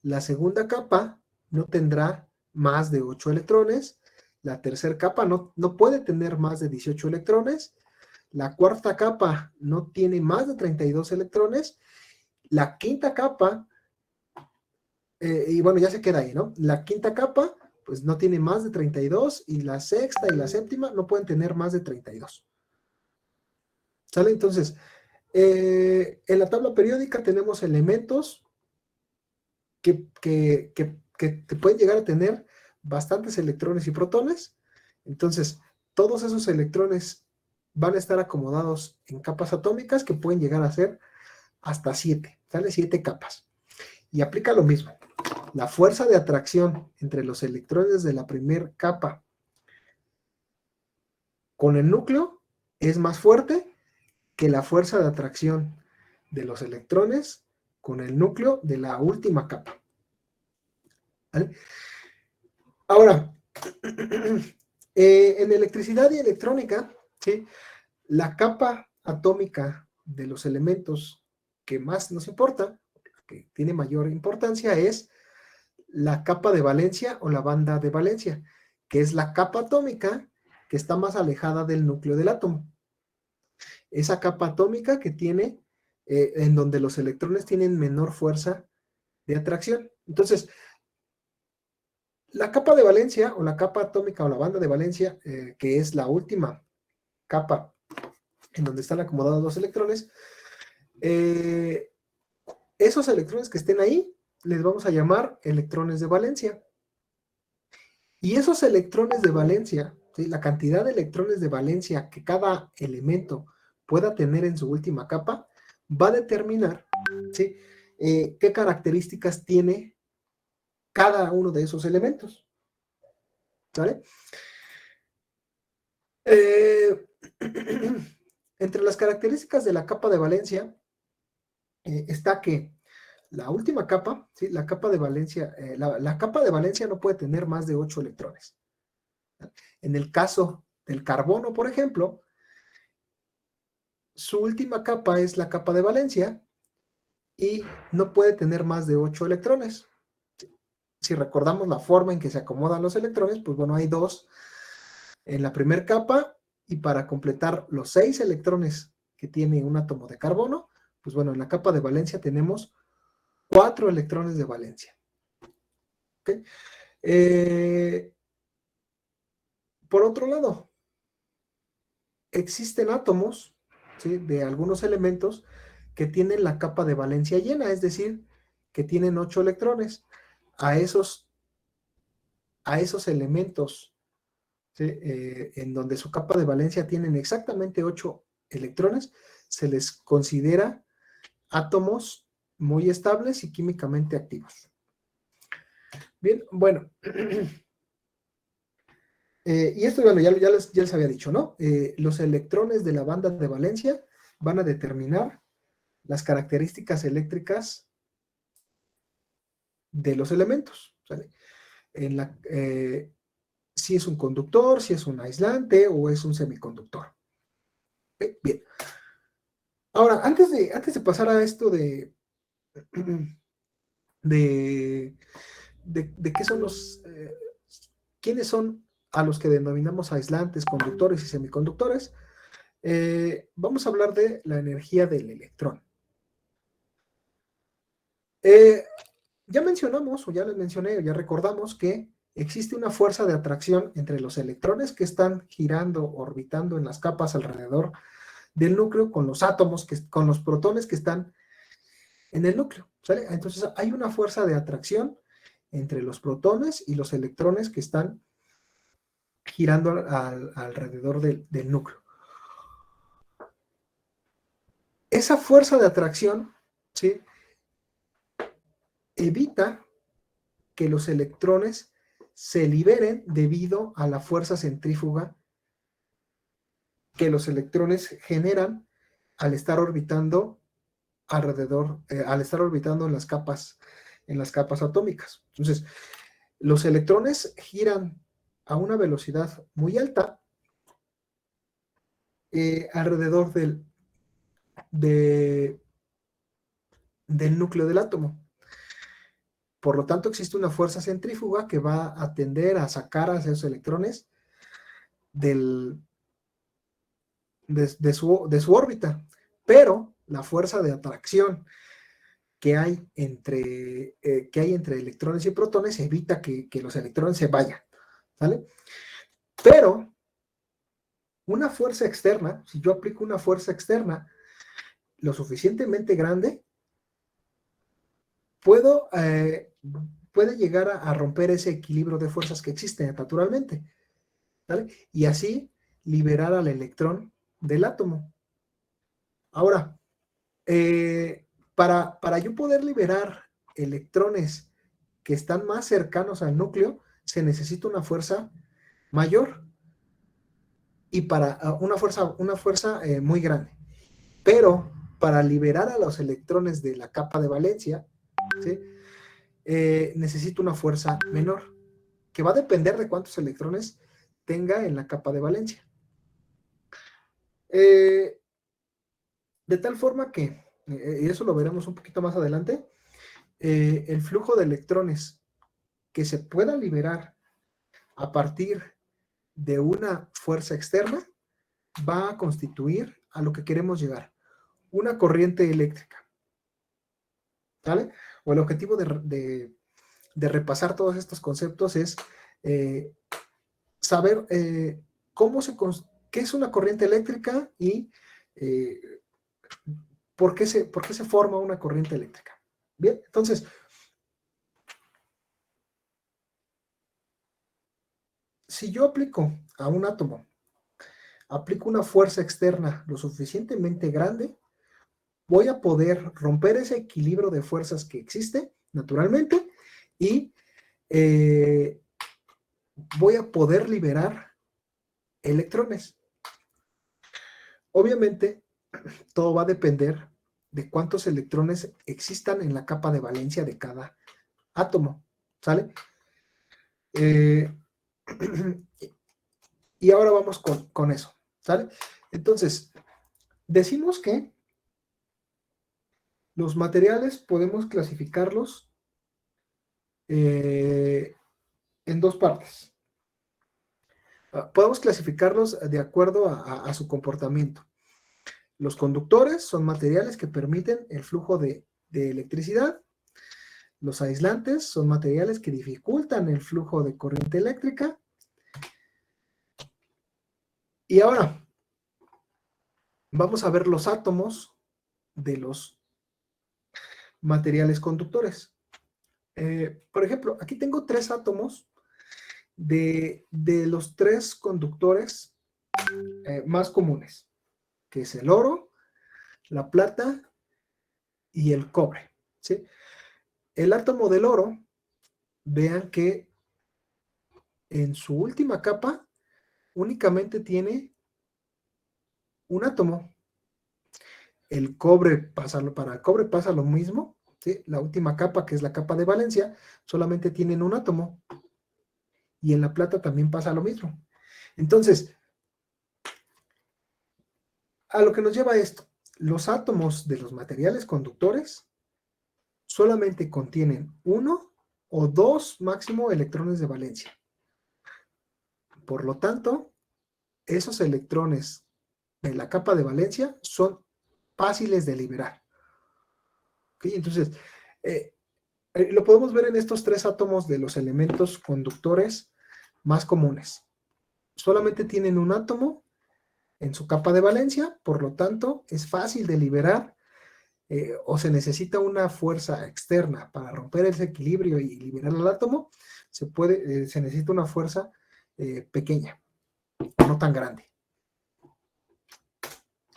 Speaker 1: La segunda capa no tendrá más de 8 electrones. La tercera capa no puede tener más de 18 electrones. La cuarta capa no tiene más de 32 electrones. La quinta capa, y bueno, ya se queda ahí, ¿no? La quinta capa, pues no tiene más de 32, y la sexta y la séptima no pueden tener más de 32. ¿Sale? Entonces, en la tabla periódica tenemos elementos que pueden llegar a tener bastantes electrones y protones. Entonces, todos esos electrones van a estar acomodados en capas atómicas que pueden llegar a ser hasta 7, ¿sale? 7 capas. Y aplica lo mismo. La fuerza de atracción entre los electrones de la primera capa con el núcleo es más fuerte que la fuerza de atracción de los electrones con el núcleo de la última capa. ¿Vale? Ahora, en electricidad y electrónica, ¿sí? La capa atómica de los elementos que más nos importa, que tiene mayor importancia, es la capa de valencia o la banda de valencia, que es la capa atómica que está más alejada del núcleo del átomo. Esa capa atómica que tiene, en donde los electrones tienen menor fuerza de atracción. Entonces, la capa de valencia o la capa atómica o la banda de valencia, que es la última capa en donde están acomodados los electrones, esos electrones que estén ahí les vamos a llamar electrones de valencia. Y esos electrones de valencia, ¿sí? La cantidad de electrones de valencia que cada elemento pueda tener en su última capa, va a determinar, ¿sí? Qué características tiene cada uno de esos elementos. ¿Vale? Entre las características de la capa de valencia está que la última capa, ¿sí? La capa de valencia, la capa de valencia no puede tener más de 8 electrones. En el caso del carbono, por ejemplo, su última capa es la capa de valencia y no puede tener más de 8 electrones. Si recordamos la forma en que se acomodan los electrones, pues bueno, hay 2 en la primera capa, y para completar los 6 electrones que tiene un átomo de carbono, pues bueno, en la capa de valencia tenemos 4 electrones de valencia. ¿Okay? Por otro lado, existen átomos, ¿sí? De algunos elementos que tienen la capa de valencia llena, es decir, que tienen 8 electrones. A esos elementos, ¿sí? En donde su capa de valencia tienen exactamente 8 electrones, se les considera átomos muy estables y químicamente activos. Bien, bueno. Y esto, bueno, ya les había dicho, ¿no? Los electrones de la banda de valencia van a determinar las características eléctricas de los elementos, ¿sale? Si es un conductor, si es un aislante o es un semiconductor. Bien. Ahora, antes de pasar a esto de qué son quiénes son a los que denominamos aislantes, conductores y semiconductores, vamos a hablar de la energía del electrón. Ya mencionamos, o ya les mencioné, o ya recordamos que existe una fuerza de atracción entre los electrones que están girando, orbitando en las capas alrededor del núcleo, con los átomos, con los protones que están en el núcleo, ¿sale? Entonces hay una fuerza de atracción entre los protones y los electrones que están girando alrededor del núcleo. Esa fuerza de atracción, ¿sí? Evita que los electrones se liberen debido a la fuerza centrífuga que los electrones generan al estar orbitando al estar orbitando en las capas atómicas. Entonces, los electrones giran a una velocidad muy alta alrededor del núcleo del átomo. Por lo tanto, existe una fuerza centrífuga que va a tender a sacar a esos electrones de su órbita. Pero la fuerza de atracción que hay entre electrones y protones evita que los electrones se vayan, ¿vale? Pero una fuerza externa, si yo aplico una fuerza externa lo suficientemente grande, puede llegar a romper ese equilibrio de fuerzas que existe naturalmente, ¿vale? Y así liberar al electrón del átomo. Ahora, para yo poder liberar electrones que están más cercanos al núcleo, se necesita una fuerza mayor y para una fuerza muy grande. Pero para liberar a los electrones de la capa de valencia, ¿sí? Necesito una fuerza menor, que va a depender de cuántos electrones tenga en la capa de valencia. De tal forma que, y eso lo veremos un poquito más adelante, el flujo de electrones que se pueda liberar a partir de una fuerza externa va a constituir a lo que queremos llegar, una corriente eléctrica. ¿Vale? O el objetivo de repasar todos estos conceptos es saber qué es una corriente eléctrica y por qué se forma una corriente eléctrica. Bien, entonces, si yo aplico a un átomo, aplico una fuerza externa lo suficientemente grande, voy a poder romper ese equilibrio de fuerzas que existe naturalmente y voy a poder liberar electrones. Obviamente, todo va a depender de cuántos electrones existan en la capa de valencia de cada átomo, ¿sale? Y ahora vamos con eso, ¿sale? Entonces, decimos que los materiales podemos clasificarlos en dos partes. Podemos clasificarlos de acuerdo a su comportamiento. Los conductores son materiales que permiten el flujo de electricidad. Los aislantes son materiales que dificultan el flujo de corriente eléctrica. Y ahora vamos a ver los átomos de los materiales conductores. Por ejemplo, aquí tengo 3 átomos de los 3 conductores más comunes, que es el oro, la plata y el cobre, ¿sí? El átomo del oro, vean que en su última capa únicamente tiene un átomo. El cobre para el cobre pasa lo mismo, ¿sí? La última capa, que es la capa de valencia, solamente tienen un átomo. Y en la plata también pasa lo mismo. Entonces, a lo que nos lleva esto, los átomos de los materiales conductores solamente contienen 1 o 2 máximo electrones de valencia. Por lo tanto, esos electrones de la capa de valencia son fáciles de liberar. ¿Okay? Entonces, lo podemos ver en estos 3 átomos de los elementos conductores más comunes. Solamente tienen un átomo en su capa de valencia, por lo tanto, es fácil de liberar o se necesita una fuerza externa para romper ese equilibrio y liberar el átomo, se necesita una fuerza pequeña, no tan grande.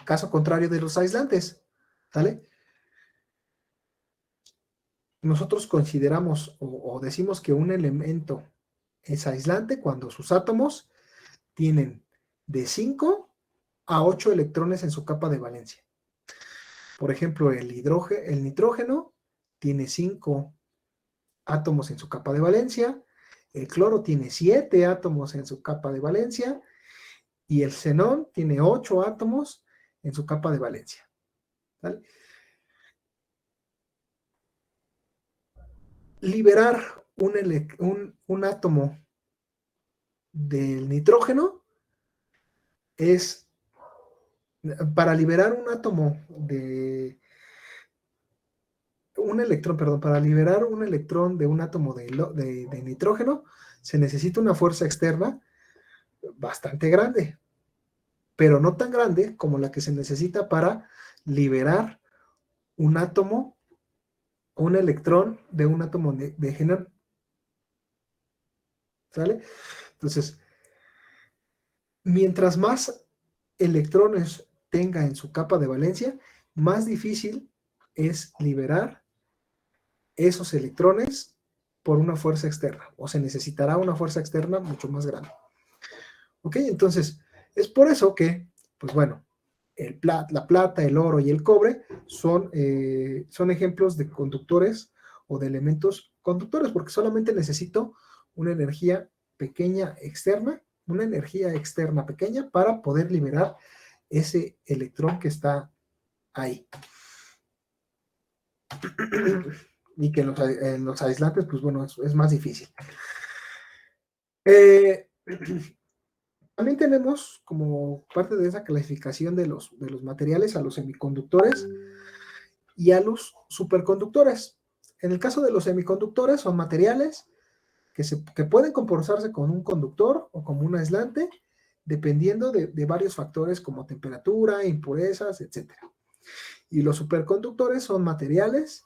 Speaker 1: Caso contrario de los aislantes, ¿sale? Nosotros consideramos o decimos que un elemento es aislante cuando sus átomos tienen de 5 a 8 electrones en su capa de valencia. Por ejemplo, el nitrógeno tiene 5 átomos en su capa de valencia, el cloro tiene 7 átomos en su capa de valencia y el xenón tiene 8 átomos en su capa de valencia. ¿Vale? Liberar un átomo del nitrógeno es, para liberar un átomo de un electrón, perdón, para liberar un electrón de un átomo de nitrógeno, se necesita una fuerza externa bastante grande, pero no tan grande como la que se necesita para liberar un átomo, un electrón de un átomo de xenón. ¿Sale? Entonces, mientras más electrones tenga en su capa de valencia, más difícil es liberar esos electrones por una fuerza externa, o se necesitará una fuerza externa mucho más grande. ¿Ok? Entonces, es por eso que, pues bueno, la plata, el oro y el cobre son ejemplos de conductores o de elementos conductores, porque solamente necesito una energía pequeña externa, una energía externa pequeña para poder liberar ese electrón que está ahí. Y que en los aislantes, pues bueno, es más difícil. También tenemos como parte de esa clasificación de los materiales a los semiconductores y a los superconductores. En el caso de los semiconductores son materiales que pueden comportarse con un conductor o como un aislante, dependiendo de varios factores como temperatura, impurezas, etc. Y los superconductores son materiales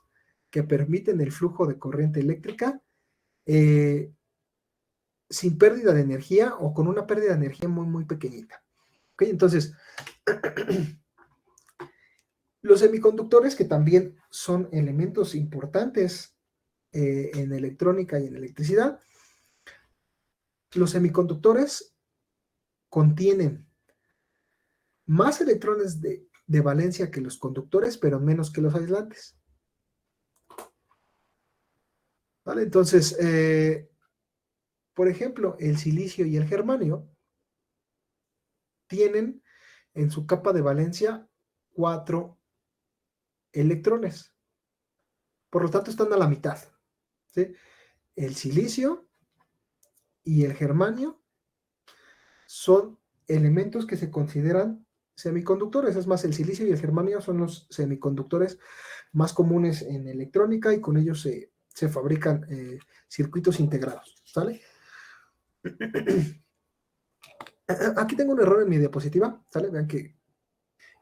Speaker 1: que permiten el flujo de corriente eléctrica sin pérdida de energía o con una pérdida de energía muy, muy pequeñita. ¿Okay? Entonces, los semiconductores, que también son elementos importantes en electrónica y en electricidad, los semiconductores contienen más electrones de valencia que los conductores, pero menos que los aislantes. ¿Vale? Entonces, por ejemplo, el silicio y el germanio tienen en su capa de valencia 4 electrones. Por lo tanto, están a la mitad. ¿Sí? El silicio y el germanio son elementos que se consideran semiconductores. Es más, el silicio y el germanio son los semiconductores más comunes en electrónica y con ellos se fabrican circuitos integrados. ¿Sale? Aquí tengo un error en mi diapositiva. ¿Sale? Vean que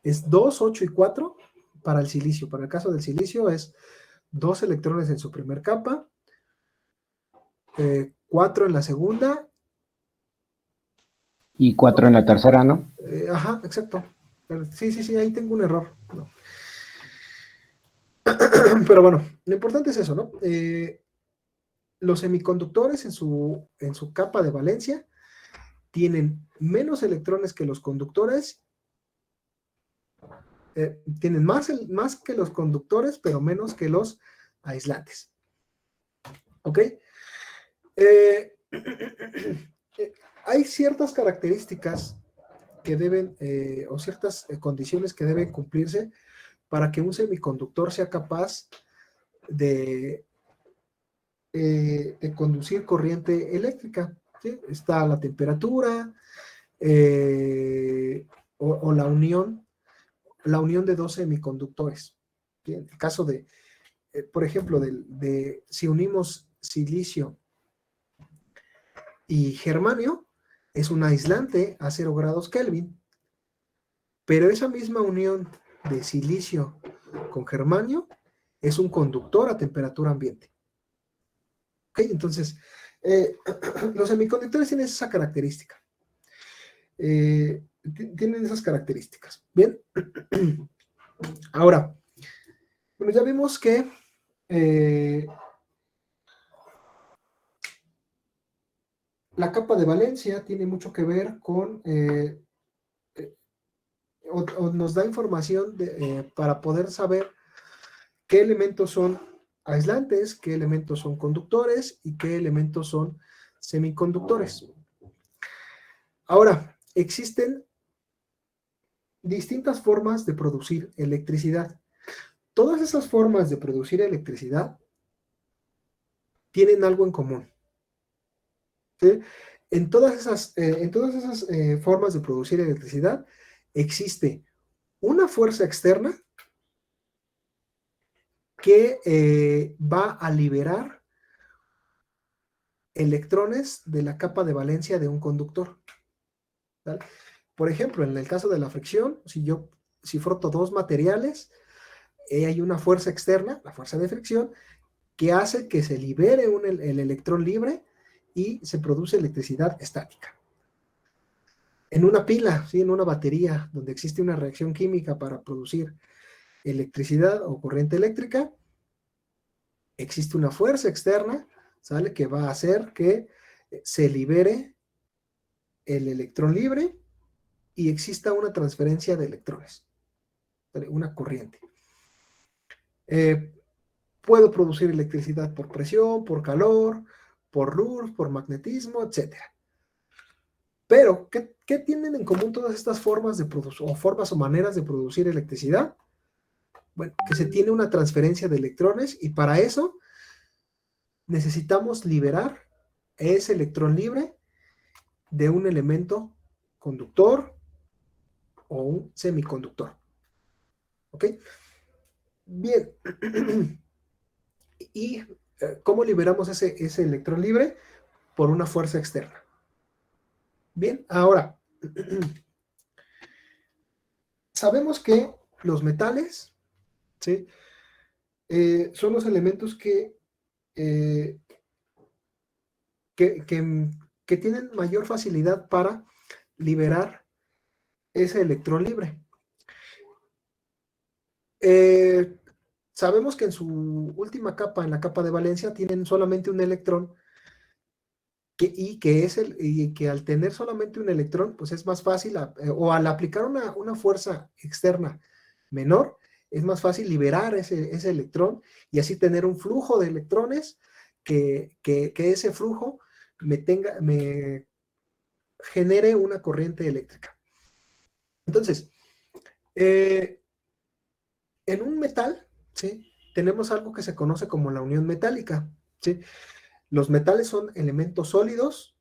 Speaker 1: es 2, 8 y 4 para el silicio. Para el caso del silicio es 2 electrones en su primer capa, 4 en la segunda.
Speaker 3: Y 4 en la tercera, ¿no?
Speaker 1: Ajá, exacto. Sí, ahí tengo un error. No. Pero bueno, lo importante es eso, ¿no? Los semiconductores en su capa de valencia tienen menos electrones que los conductores, tienen más que los conductores, pero menos que los aislantes. ¿Ok? Hay ciertas características que deben, o ciertas condiciones que deben cumplirse para que un semiconductor sea capaz de conducir corriente eléctrica. ¿Sí? Está la temperatura o la unión de dos semiconductores. ¿Sí? En el caso de, por ejemplo, de si unimos silicio y germanio, es un aislante a 0 grados Kelvin, pero esa misma unión de silicio con germanio es un conductor a temperatura ambiente. ¿Ok? Entonces, los semiconductores tienen esa característica. Tienen esas características. Bien. Ahora, bueno, ya vimos que la capa de valencia tiene mucho que ver con, o nos da información para poder saber qué elementos son aislantes, qué elementos son conductores y qué elementos son semiconductores. Ahora, existen distintas formas de producir electricidad. Todas esas formas de producir electricidad tienen algo en común. ¿Sí? En todas esas formas de producir electricidad existe una fuerza externa que va a liberar electrones de la capa de valencia de un conductor. ¿Vale? Por ejemplo, en el caso de la fricción, si froto dos materiales, hay una fuerza externa, la fuerza de fricción, que hace que se libere el electrón libre y se produce electricidad estática. En una pila, ¿sí? En una batería, donde existe una reacción química para producir electricidad o corriente eléctrica, existe una fuerza externa, ¿sale? Que va a hacer que se libere el electrón libre y exista una transferencia de electrones, ¿sale? Una corriente. Puedo producir electricidad por presión, por calor, por luz, por magnetismo, etc. Pero, ¿qué tienen en común todas estas formas de producir, o formas o maneras de producir electricidad? Bueno, que se tiene una transferencia de electrones y para eso necesitamos liberar ese electrón libre de un elemento conductor o un semiconductor. ¿Ok? Bien. ¿Y cómo liberamos ese electrón libre? Por una fuerza externa. Bien, ahora, sabemos que los metales, ¿sí? Son los elementos que tienen mayor facilidad para liberar ese electrón libre. Sabemos que en su última capa, en la capa de valencia, tienen solamente un electrón y que al tener solamente un electrón, pues es más fácil, o al aplicar una fuerza externa menor, es más fácil liberar ese electrón y así tener un flujo de electrones que ese flujo me genere una corriente eléctrica. Entonces, en un metal, ¿sí? Tenemos algo que se conoce como la unión metálica, ¿sí? Los metales son elementos sólidos.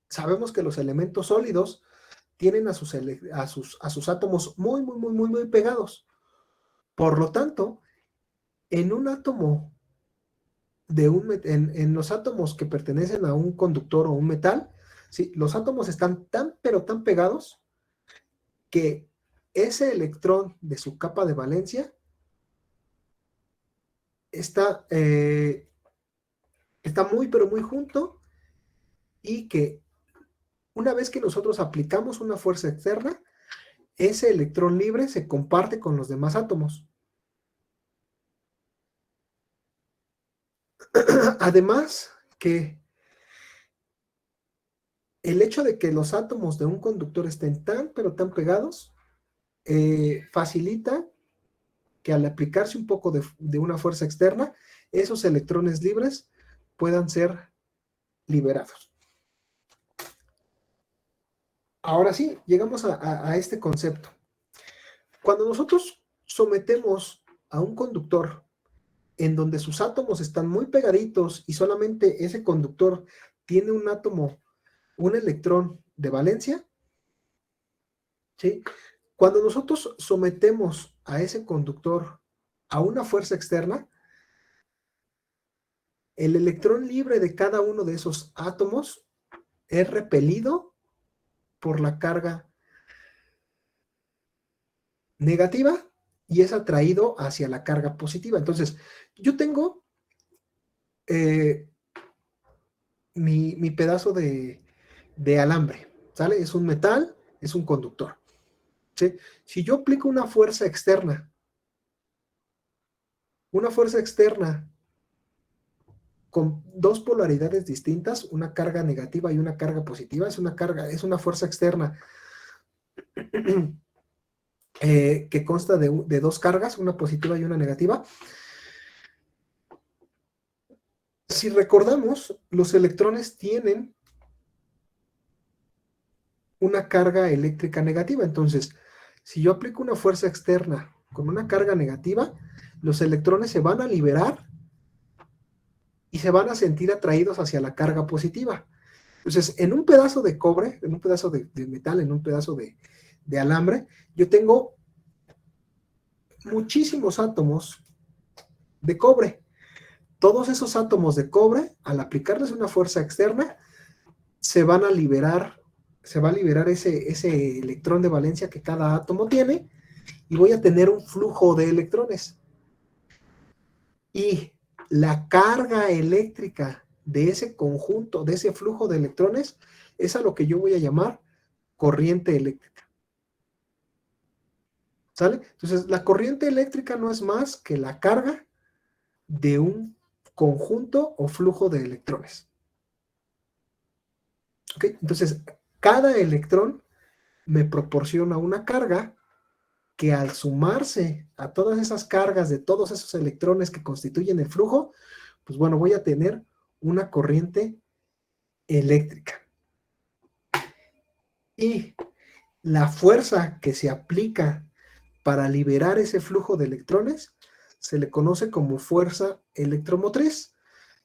Speaker 1: Sabemos que los elementos sólidos tienen a sus átomos muy, muy, muy, muy, muy pegados. Por lo tanto, en un átomo en los átomos que pertenecen a un conductor o un metal, ¿sí? Los átomos están tan, pero tan pegados que ese electrón de su capa de valencia está muy, pero muy junto, y que una vez que nosotros aplicamos una fuerza externa, ese electrón libre se comparte con los demás átomos. Además, que el hecho de que los átomos de un conductor estén tan, pero tan pegados, facilita que al aplicarse un poco de una fuerza externa, esos electrones libres puedan ser liberados. Ahora sí, llegamos a este concepto. Cuando nosotros sometemos a un conductor en donde sus átomos están muy pegaditos y solamente ese conductor tiene un átomo, un electrón de valencia, ¿sí? Cuando nosotros sometemos a ese conductor a una fuerza externa, el electrón libre de cada uno de esos átomos es repelido por la carga negativa y es atraído hacia la carga positiva. Entonces, yo tengo mi pedazo de alambre, ¿sale? Es un metal, es un conductor, ¿sí? Si yo aplico una fuerza externa con dos polaridades distintas, una carga negativa y una carga positiva, es una fuerza externa que consta de dos cargas, una positiva y una negativa. Si recordamos, los electrones tienen una carga eléctrica negativa. Entonces, si yo aplico una fuerza externa con una carga negativa, los electrones se van a liberar y se van a sentir atraídos hacia la carga positiva. Entonces, en un pedazo de cobre, en un pedazo de metal, en un pedazo de alambre, yo tengo muchísimos átomos de cobre. Todos esos átomos de cobre, al aplicarles una fuerza externa, se va a liberar ese electrón de valencia que cada átomo tiene, y voy a tener un flujo de electrones. Y la carga eléctrica de ese conjunto, de ese flujo de electrones, es a lo que yo voy a llamar corriente eléctrica. ¿Sale? Entonces, la corriente eléctrica no es más que la carga de un conjunto o flujo de electrones. ¿Ok? Entonces, cada electrón me proporciona una carga que al sumarse a todas esas cargas de todos esos electrones que constituyen el flujo, pues bueno, voy a tener una corriente eléctrica. Y la fuerza que se aplica para liberar ese flujo de electrones se le conoce como fuerza electromotriz,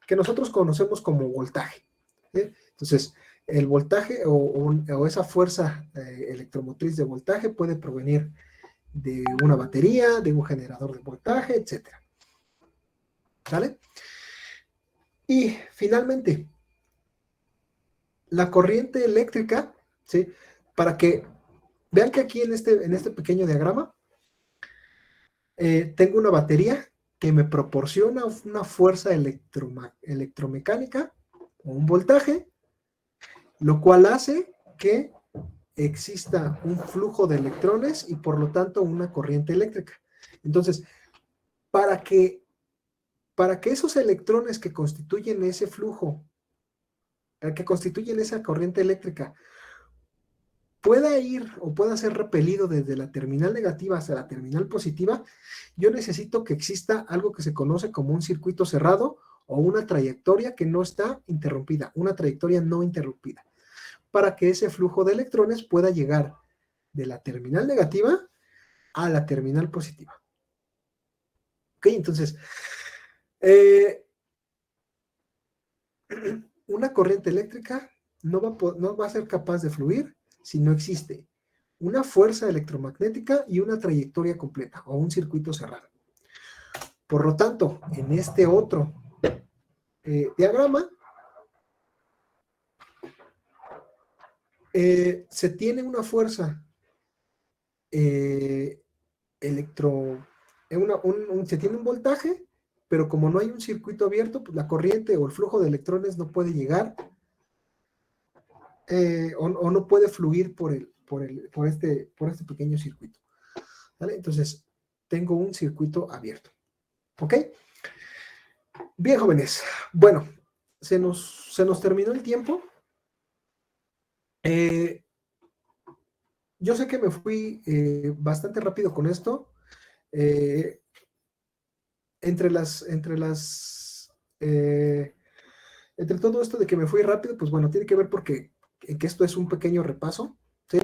Speaker 1: que nosotros conocemos como voltaje. ¿Sí? Entonces, el voltaje o esa fuerza electromotriz de voltaje puede provenir de una batería, de un generador de voltaje, etc. ¿Sale? Y finalmente, la corriente eléctrica, ¿sí? Para que vean que aquí en este pequeño diagrama tengo una batería que me proporciona una fuerza electromecánica o un voltaje, lo cual hace que exista un flujo de electrones y por lo tanto una corriente eléctrica. Entonces, para que esos electrones que constituyen ese flujo, que constituyen esa corriente eléctrica, pueda ir o pueda ser repelido desde la terminal negativa hasta la terminal positiva, yo necesito que exista algo que se conoce como un circuito cerrado o una trayectoria que no está interrumpida, una trayectoria no interrumpida, para que ese flujo de electrones pueda llegar de la terminal negativa a la terminal positiva. Ok, entonces, una corriente eléctrica no va a ser capaz de fluir si no existe una fuerza electromagnética y una trayectoria completa o un circuito cerrado. Por lo tanto, en este otro diagrama, se tiene una fuerza se tiene un voltaje, pero como no hay un circuito abierto, pues la corriente o el flujo de electrones no puede llegar o no puede fluir por este pequeño circuito. ¿Vale? Entonces, tengo un circuito abierto. ¿Ok? Bien, jóvenes. Bueno, se nos terminó el tiempo. Yo sé que me fui bastante rápido con esto. Entre todo esto de que me fui rápido, pues bueno, tiene que ver porque que esto es un pequeño repaso, ¿sí?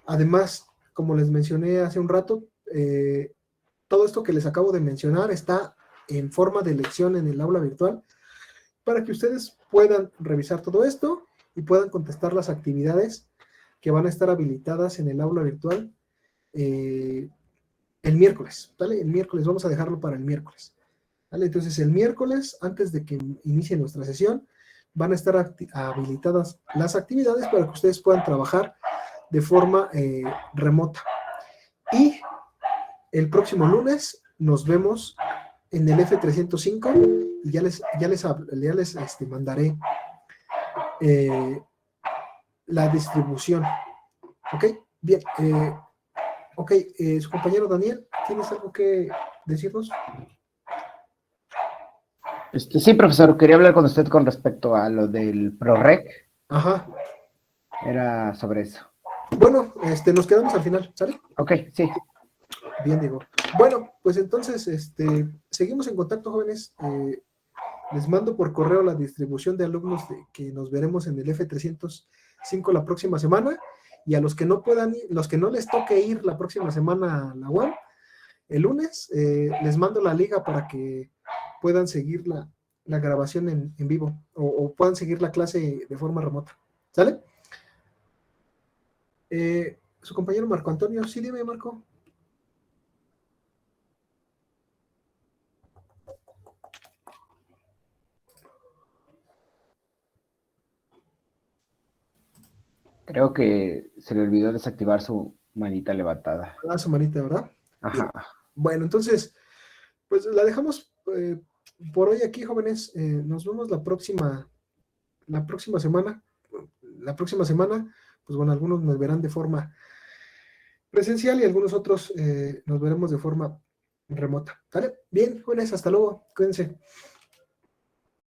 Speaker 1: Además, como les mencioné hace un rato, todo esto que les acabo de mencionar está en forma de lección en el aula virtual para que ustedes puedan revisar todo esto y puedan contestar las actividades que van a estar habilitadas en el aula virtual el miércoles, ¿vale? El miércoles, vamos a dejarlo para el miércoles, ¿vale? Entonces, el miércoles, antes de que inicie nuestra sesión, van a estar habilitadas las actividades para que ustedes puedan trabajar de forma remota. Y el próximo lunes nos vemos en el F305 y ya les mandaré la distribución. ¿Ok? Bien. Ok, su compañero Daniel, ¿tienes algo que decirnos?
Speaker 3: Sí, profesor, quería hablar con usted con respecto a lo del PROREC.
Speaker 1: Ajá.
Speaker 3: Era sobre eso.
Speaker 1: Bueno, nos quedamos al final, ¿sale?
Speaker 3: Ok, sí.
Speaker 1: Bien, Diego. Bueno, pues entonces, seguimos en contacto, jóvenes. Les mando por correo la distribución de alumnos que nos veremos en el F305 la próxima semana. Y a los que no puedan ir, los que no les toque ir la próxima semana a la UAM, el lunes, les mando la liga para que puedan seguir la grabación en vivo o puedan seguir la clase de forma remota. ¿Sale? Su compañero Marco Antonio, sí, dime, Marco.
Speaker 3: Creo que se le olvidó desactivar su manita levantada.
Speaker 1: Ah, su manita, ¿verdad?
Speaker 3: Ajá.
Speaker 1: Bien. Bueno, entonces, pues la dejamos por hoy aquí, jóvenes. Nos vemos la próxima semana. La próxima semana, pues bueno, algunos nos verán de forma presencial y algunos otros nos veremos de forma remota. ¿Vale? Bien, jóvenes, hasta luego. Cuídense.